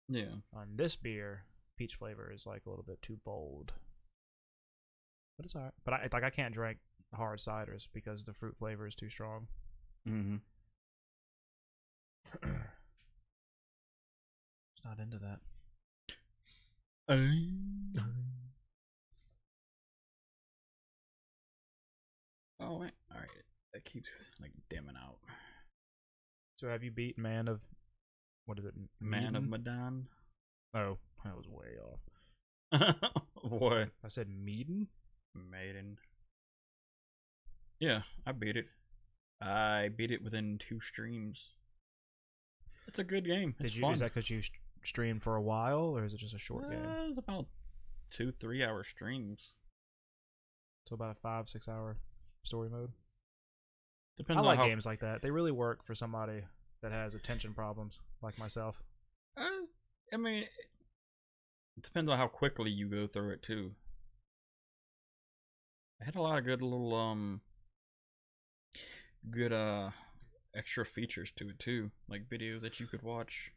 Yeah. On this beer, peach flavor is like a little bit too bold, but it's alright. But I can't drink hard ciders because the fruit flavor is too strong. Mm-hmm. It's not into that. Oh wait, all right. That keeps like dimming out. So have you beat Man of what is it? Man of Medan? Medan. Oh, that was way off. What? I said Medan? Maiden. Yeah, I beat it. I beat it within 2 streams. It's a good game. It's fun. Is that because you streamed for a while, or is it just a short game? It was about 2-3 hour streams. So about a 5-6 hour story mode. Depends I on like how, games like that. They really work for somebody that has attention problems like myself. I mean, it depends on how quickly you go through it too. I had a lot of good little good extra features to it too, like videos that you could watch.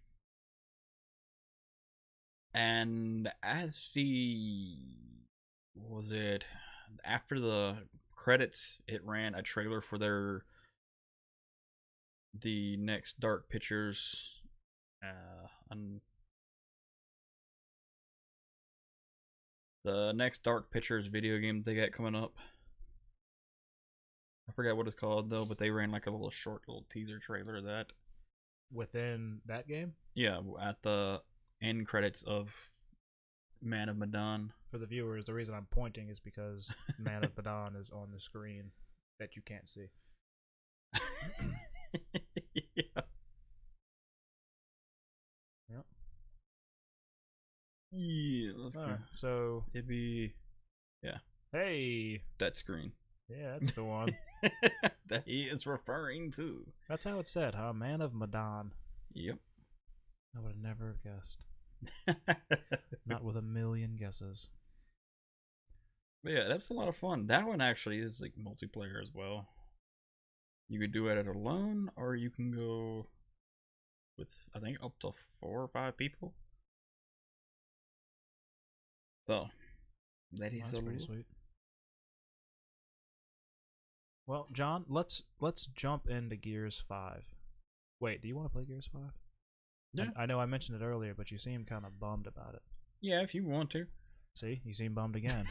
And as after the credits, it ran a trailer for the next Dark Pictures the next Dark Pictures video game they got coming up. I forgot what it's called though, but they ran like a little teaser trailer of that. Within that game? Yeah, at the end credits of Man of Medan. For the viewers, the reason I'm pointing is because Man of Medan is on the screen that you can't see. Yeah. Yep. Yeah, let's Alright, so it'd be hey, that screen yeah, that's the one. that he is referring to. That's how it's said, huh? Man of Medan. Yep. I would have never guessed. Not with a million guesses. But yeah, that's a lot of fun. That one actually is like multiplayer as well. You could do it alone, or you can go with I think up to 4 or 5 people. So that is That's pretty sweet. Well, John, let's jump into Gears 5. Wait, do you want to play Gears 5? Yeah. I know I mentioned it earlier, but you seem kind of bummed about it. Yeah, if you want to. See, you seem bummed again.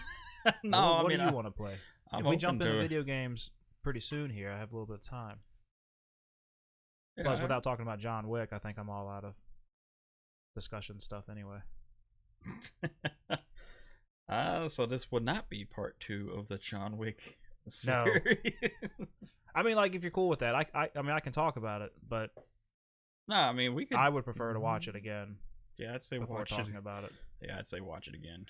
No, what I mean, do you want to play? I'm if we jump open into to it. video games pretty soon here, I have a little bit of time. Yeah, Plus, without talking about John Wick, I think I'm all out of discussion stuff anyway. So this would not be part 2 of the John Wick series. I mean, like, if you're cool with that, I mean, I can talk about it, but No, I mean we could. I would prefer to watch it again Yeah, I'd say before watch talking it. about it. Yeah, I'd say watch it again.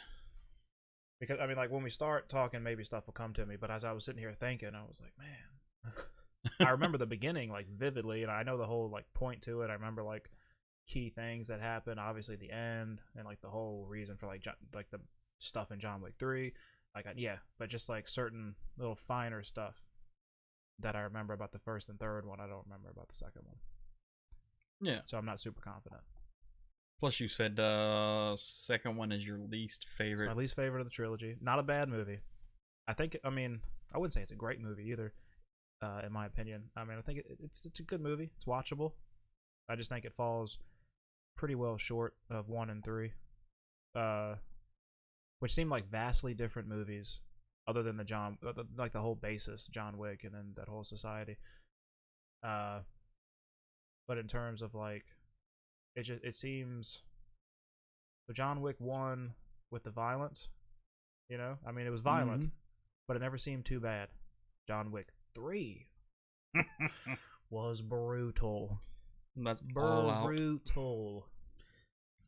Because, I mean, like, when we start talking, maybe stuff will come to me, but as I was sitting here thinking, I was like, man. I remember the beginning, like, vividly, and I know the whole, like, point to it. I remember, like, key things that happened, obviously the end, and, like, the whole reason for, like, the stuff in John Wick 3. Like, yeah, but just, like, certain little finer stuff that I remember about the first and third one, I don't remember about the second one. Yeah. So I'm not super confident. Plus, you said second one is your least favorite. It's my least favorite of the trilogy. Not a bad movie. I wouldn't say it's a great movie either, in my opinion. I mean, I think it's a good movie. It's watchable. I just think it falls pretty well short of 1 and 3, which seem like vastly different movies, other than like the whole basis, John Wick, and then that whole society. But in terms of like, it seems the John Wick 1 with the violence, you know, I mean, it was violent, but it never seemed too bad. John Wick 3 was brutal. That's all out. Brutal.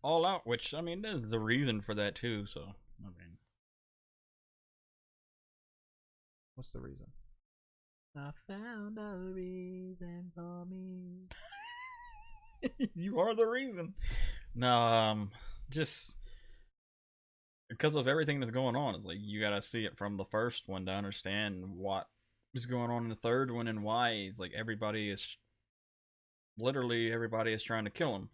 All out, which I mean, there's a reason for that too. So I mean, What's the reason? I found a reason for me. You are the reason. No, just because of everything that's going on. It's like you gotta see it from the first one to understand what is going on in the third one and why. It's like everybody is trying to kill him.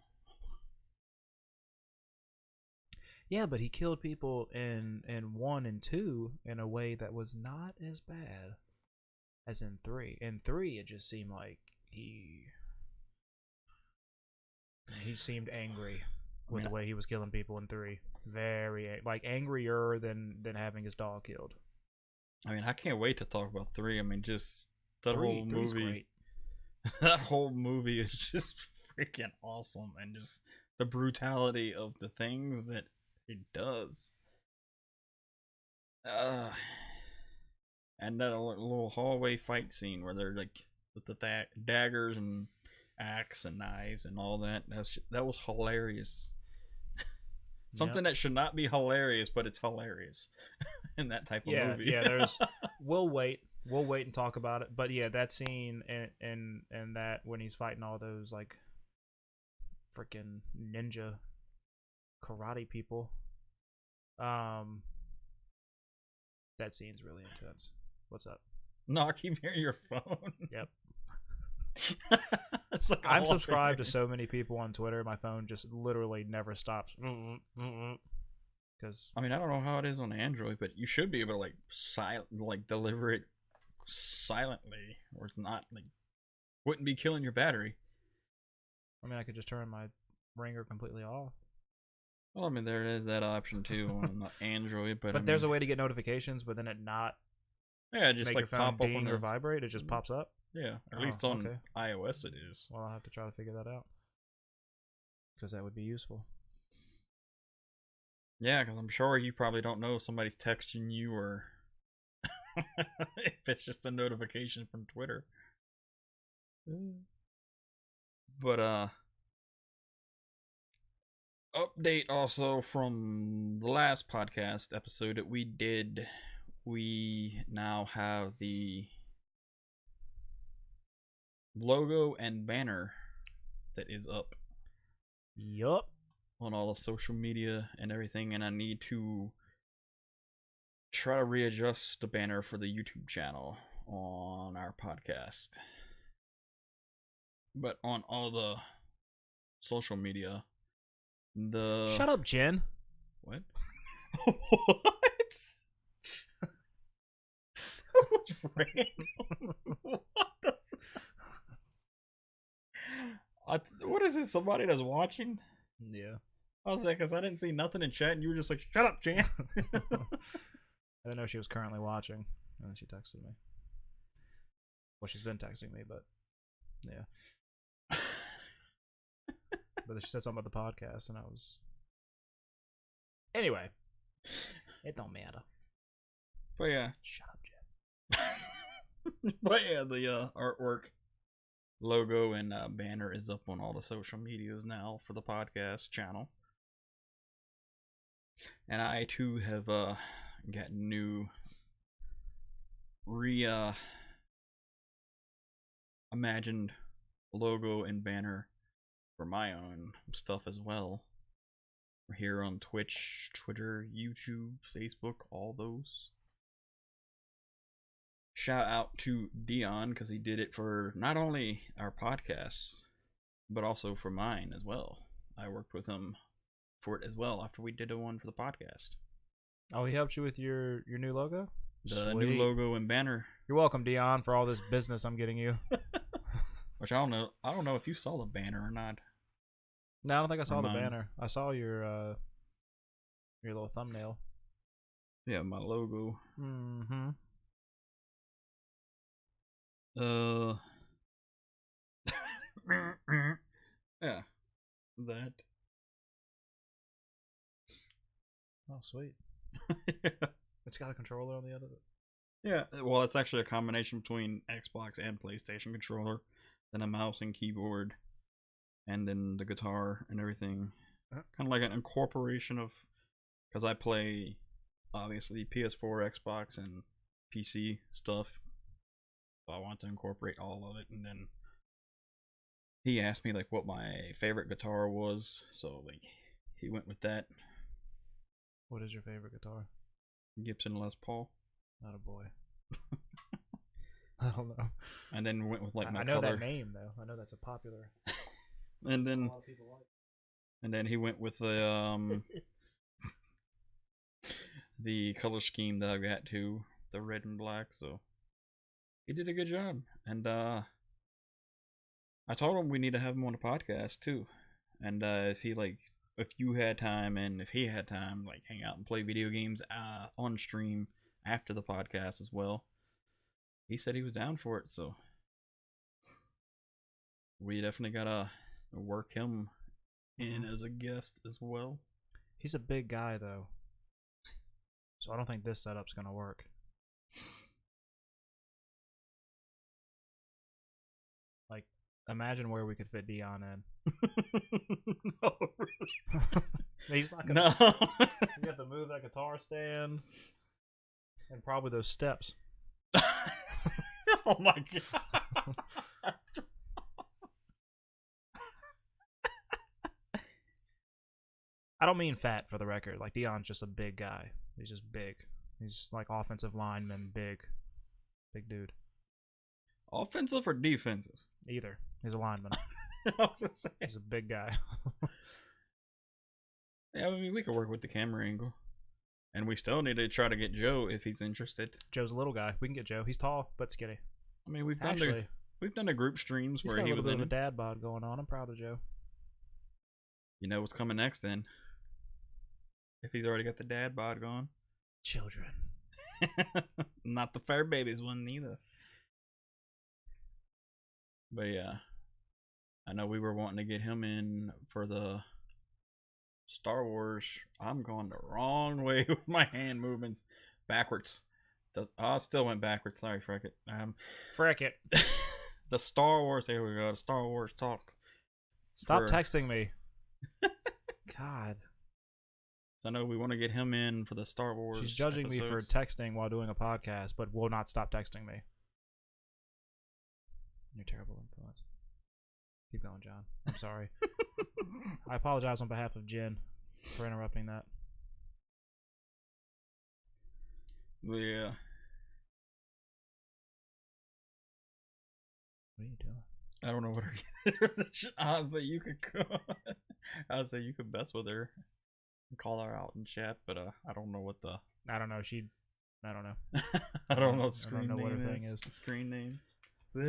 Yeah, but he killed people in 1 and 2 in a way that was not as bad as in 3. In 3, it just seemed like he seemed angry with the way he was killing people in 3. Very like angrier than having his dog killed. I mean, I can't wait to talk about 3. I mean, just that whole Three's movie. great. That whole movie is just freaking awesome, and just the brutality of the things that it does. And that little hallway fight scene where they're like with the daggers and axe and knives and all that. That was hilarious. Something that should not be hilarious, but it's hilarious in that type of movie. Yeah, there's we'll wait and talk about it. But yeah, that scene and that when he's fighting all those like freaking ninja karate people. That scene's really intense. What's up? No, I keep hearing your phone. Yep. Like I'm subscribed to so many people on Twitter. My phone just literally never stops. Because I mean, I don't know how it is on Android, but you should be able to like deliver it silently, or it's not like wouldn't be killing your battery. I mean, I could just turn my ringer completely off. Well, I mean, there is that option too on Android, but there's a way to get notifications, but then it not just make like your phone pop up ding on or vibrate. It just pops up. Yeah, at Oh, least on okay. iOS it is. Well, I'll have to try to figure that out because that would be useful. Yeah, because I'm sure you probably don't know if somebody's texting you or if it's just a notification from Twitter. But update also from the last podcast episode that we did. We now have the logo and banner that is up. Yup. On all the social media and everything, and I need to try to readjust the banner for the YouTube channel on our podcast. But on all the social media, Shut up, Jen. What? What? That was random. What the... What is this? Somebody that's watching? Yeah. I was like, because I didn't see nothing in chat, and you were just like, "Shut up, Jan." I didn't know she was currently watching, and then she texted me. Well, she's been texting me, but yeah. But she said something about the podcast, and I was. Anyway, it don't matter. But yeah, Shut up, Jen. but yeah, the artwork, logo, and banner is up on all the social medias now for the podcast channel. And I too have got new imagined logo and banner for my own stuff as well. We're here on Twitch, Twitter, YouTube, Facebook, all those. Shout out to Dion because he did it for not only our podcasts, but also for mine as well. I worked with him for it as well after we did one for the podcast. Oh, he helped you with your new logo? The new logo and banner. You're welcome, Dion, for all this business I'm getting you. Which I don't know if you saw the banner or not. No, I don't think I saw the mine. banner. I saw your little thumbnail. Yeah, my logo. Mm-hmm. Yeah. That. Oh, sweet. It's got a controller on the end of it. Yeah, well, it's actually a combination between Xbox and PlayStation controller, then a mouse and keyboard, and then the guitar and everything. Kind of like an incorporation of, because I play, obviously, PS4, Xbox, and PC stuff. So I want to incorporate all of it, and then he asked me like what my favorite guitar was, so like he went with that. What is your favorite guitar? Gibson Les Paul. Not a boy. I don't know. And then went with like my I know color. that name though. I know that's a popular. And then a lot of people like. and then he went with the color scheme that I got too, the red and black. So he did a good job, and I told him we need to have him on the podcast too, and if you had time and if he had time, like hang out and play video games on stream after the podcast as well. He said he was down for it, so we definitely gotta work him in as a guest as well. He's a big guy though, so I don't think this setup's gonna work. Like, imagine where we could fit Dion in. No, really? He's not gonna. No. You have to move that guitar stand, and probably those steps. Oh my god. I don't mean fat, for the record. Like, Dion's just a big guy. He's just big. He's like offensive lineman, big dude. Offensive or defensive? Either. He's a lineman. I was gonna say. He's a big guy. Yeah, I mean, we could work with the camera angle. And we still need to try to get Joe if he's interested. Joe's a little guy. We can get Joe. He's tall but skinny. I mean, we've done Actually, the group streams he's where got a he little was bit in of a it. dad bod going on. I'm proud of Joe. You know what's coming next then? If he's already got the dad bod going. Children. Not the Fair Babies one either. But yeah, I know we were wanting to get him in for the Star Wars. I'm going the wrong way with my hand movements. Backwards. I still went backwards. Sorry, Freck it. Frick it. The Star Wars. There we go. The Star Wars talk. Stop texting me. God. I know we want to get him in for the Star Wars. She's judging me for episodes. texting while doing a podcast, but will not stop texting me. You're a terrible influence. Keep going, John. I'm sorry. I apologize on behalf of Jen for interrupting that. Yeah. What are you doing? I don't know what her. I'd say you could. I'd say you could mess with her, and call her out in chat, but I don't know what the. I don't know. I don't know. I don't know what screen know name what her thing is. Screen name. But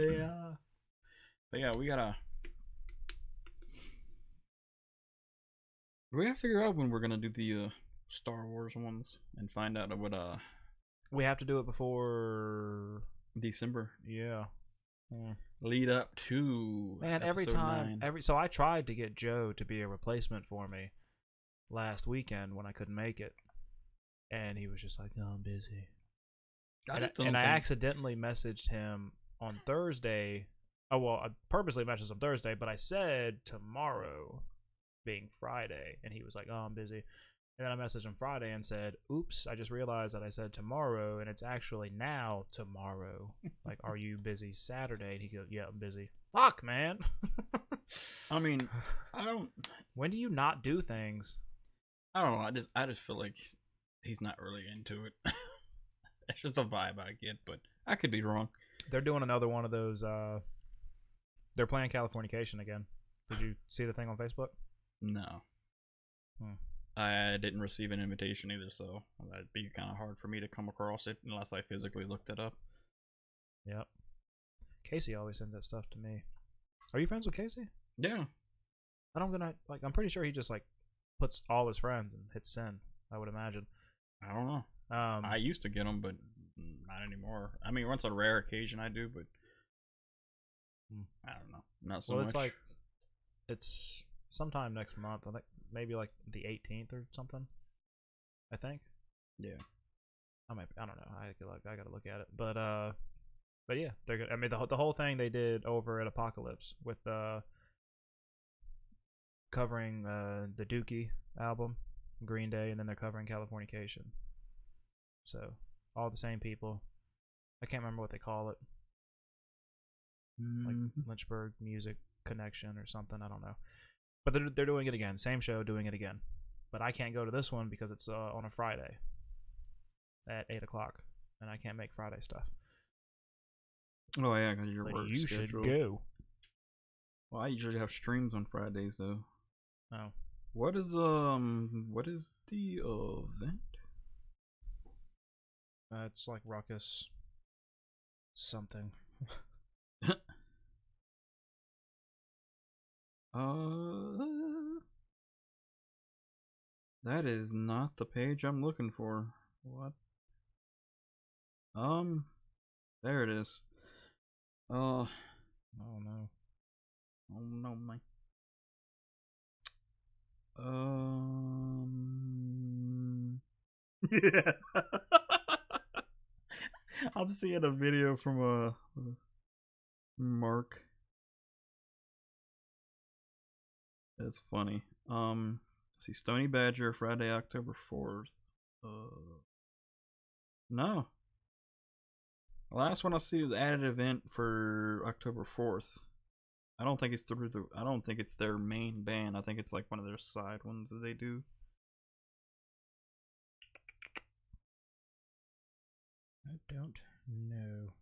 yeah, we gotta. We gotta figure out when we're gonna do the Star Wars ones and find out what We have to do it before December. Yeah. Lead up to Man, every episode time 9. so I tried to get Joe to be a replacement for me last weekend when I couldn't make it. And he was just like, "No, I'm busy." And I accidentally messaged him on Thursday. Oh, well, I purposely messaged him Thursday, but I said tomorrow, being Friday, and he was like, "Oh, I'm busy." And then I messaged him Friday and said, "Oops, I just realized that I said tomorrow, and it's actually now tomorrow. Like, are you busy Saturday?" And he goes, "Yeah, I'm busy." Fuck, man. I mean, I don't. When do you not do things? I don't know. I just feel like he's not really into it. It's just a vibe I get, but I could be wrong. They're doing another one of those. They're playing Californication again. Did you see the thing on Facebook? No. I didn't receive an invitation either, so that'd be kind of hard for me to come across it unless I physically looked it up. Yep. Casey always sends that stuff to me. Are you friends with Casey? Yeah. I'm pretty sure he just like puts all his friends and hits send. I would imagine. I don't know. I used to get them, but not anymore. I mean, once on a rare occasion I do, but I don't know. Not so much. It's like it's sometime next month. I think maybe like the 18th or something. I think. Yeah. I don't know. I gotta look at it. But yeah, they're good. I mean, the whole thing they did over at Apocalypse with covering the Dookie album, Green Day, and then they're covering Californication. So all the same people. I can't remember what they call it. Like Mhm. Lynchburg Music Connection or something. I don't know. But they're doing it again. Same show, doing it again. But I can't go to this one because it's on a Friday at 8 o'clock, and I can't make Friday stuff. Oh yeah, because your But work you schedule. should go. Well, I usually have streams on Fridays though. Oh, What is the event? it's like Ruckus something. That is not the page I'm looking for. What? There it is. Oh no. Oh no, my. Yeah. I'm seeing a video from Mark. That's funny. Let's see, Stony Badger, Friday, October 4th. No. The last one I see is added event for October 4th. I don't think it's I don't think it's their main band. I think it's like one of their side ones that they do. I don't know.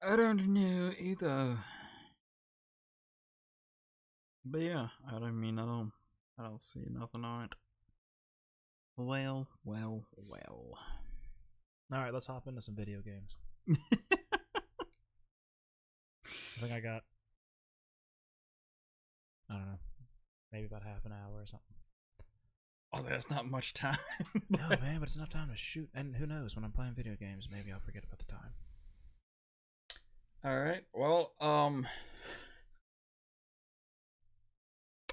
I don't know either. But yeah, I don't see nothing on it. Well. All right, let's hop into some video games. I think I got, I don't know, maybe about half an hour or something. Oh, that's not much time. No, man, but it's enough time to shoot. And who knows, when I'm playing video games, maybe I'll forget about the time. All right. Well,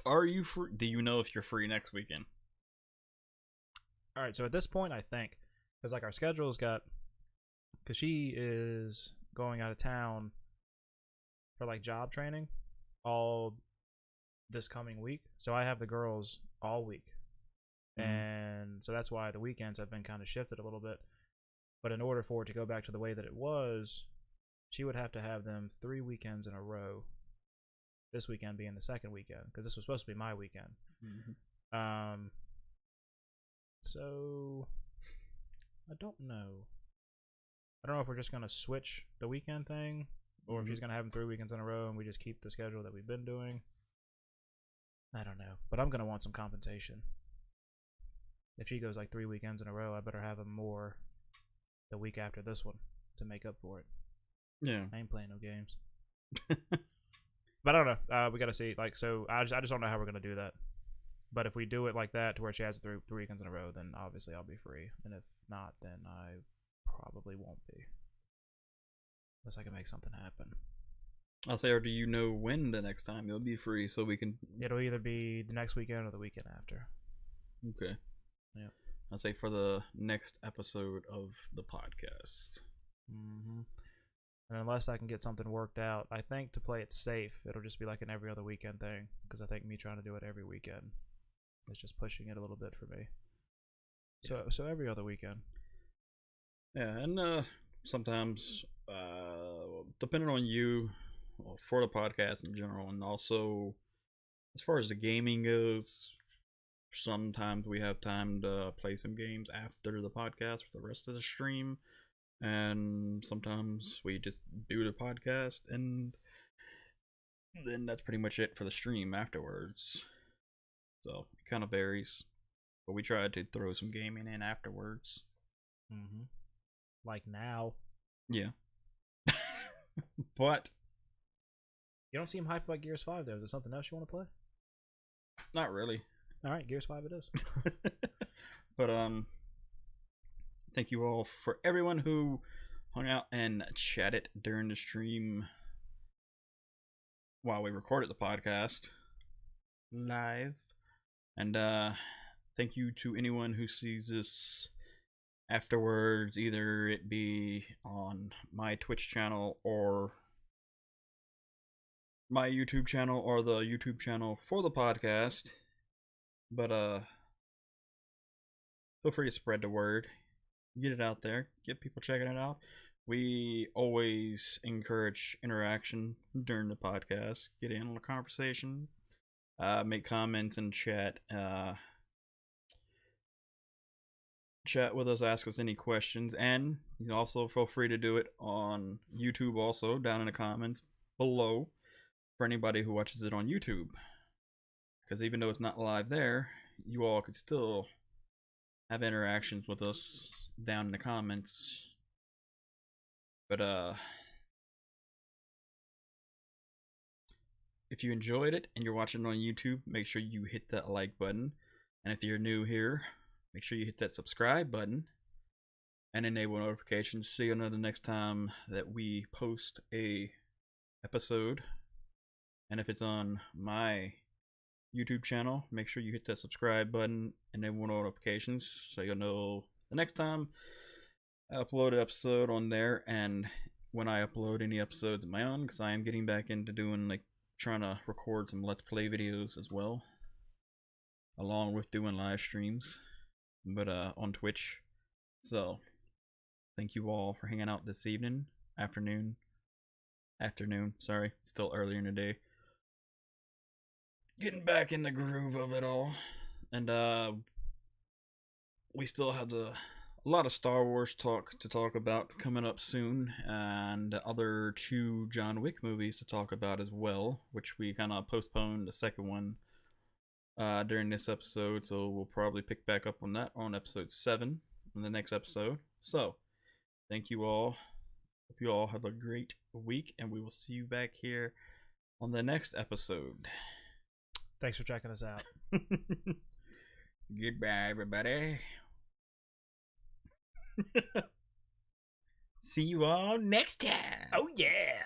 are you free? Do you know if you're free next weekend? All right, so at this point, I think, because like our schedule's got, because she is going out of town for like job training all this coming week. So I have the girls all week. And so that's why the weekends have been kind of shifted a little bit. But in order for it to go back to the way that it was, she would have to have them 3 weekends in a row. This weekend being the second weekend, because this was supposed to be my weekend. Mm-hmm. So I don't know. I don't know if we're just gonna switch the weekend thing, or if she's gonna have them 3 weekends in a row and we just keep the schedule that we've been doing. I don't know, but I'm gonna want some compensation. If she goes like 3 weekends in a row, I better have them more the week after this one to make up for it. Yeah. I ain't playing no games. But I don't know. We gotta see. Like, so I just don't know how we're gonna do that. But if we do it like that, to where she has 3 weekends in a row, then obviously I'll be free. And if not, then I probably won't be, unless I can make something happen. I'll say, or do you know when the next time you'll be free so we can? It'll either be the next weekend or the weekend after. Okay. Yeah. I'll say for the next episode of the podcast. Mm-hmm. And unless I can get something worked out, I think to play it safe, it'll just be like an every other weekend thing. Because I think me trying to do it every weekend is just pushing it a little bit for me. So every other weekend. Yeah, and sometimes, depending on you, well, for the podcast in general, and also as far as the gaming goes, sometimes we have time to play some games after the podcast for the rest of the stream, and sometimes we just do the podcast, and then that's pretty much it for the stream afterwards. So it kind of varies, but we try to throw some gaming in afterwards. Mm-hmm. Like now. Yeah. But You don't seem hyped about Gears 5 though. Is there something else you want to play? not really. Alright, Gears 5 it is. But thank you all for everyone who hung out and chatted during the stream while we recorded the podcast live. And thank you to anyone who sees this afterwards, either it be on my Twitch channel or my YouTube channel or the YouTube channel for the podcast. But feel free to spread the word. get it out there, get people checking it out. We always encourage interaction during the podcast. Get in on the conversation, make comments and chat. Chat with us, ask us any questions, and you can also feel free to do it on YouTube. Also, down in the comments below for anybody who watches it on YouTube. Because even though it's not live there, you all could still have interactions with us down in the comments. But if you enjoyed it and you're watching it on YouTube, make sure you hit that like button. And if you're new here, make sure you hit that subscribe button and enable notifications so you'll know the next time that we post a episode. And if it's on my YouTube channel, make sure you hit that subscribe button and enable notifications so you'll know the next time I upload an episode on there, and when I upload any episodes of my own, because I am getting back into doing, like, trying to record some Let's Play videos as well, along with doing live streams, but on Twitch. So, thank you all for hanging out this afternoon, sorry, still earlier in the day. Getting back in the groove of it all, and we still have a lot of Star Wars talk to talk about coming up soon, and other 2 John Wick movies to talk about as well, which we kind of postponed the second one during this episode, so we'll probably pick back up on that on episode 7 in the next episode. So, thank you all. Hope you all have a great week, and we will see you back here on the next episode. Thanks for checking us out. Goodbye, everybody. See you all next time. Oh, yeah.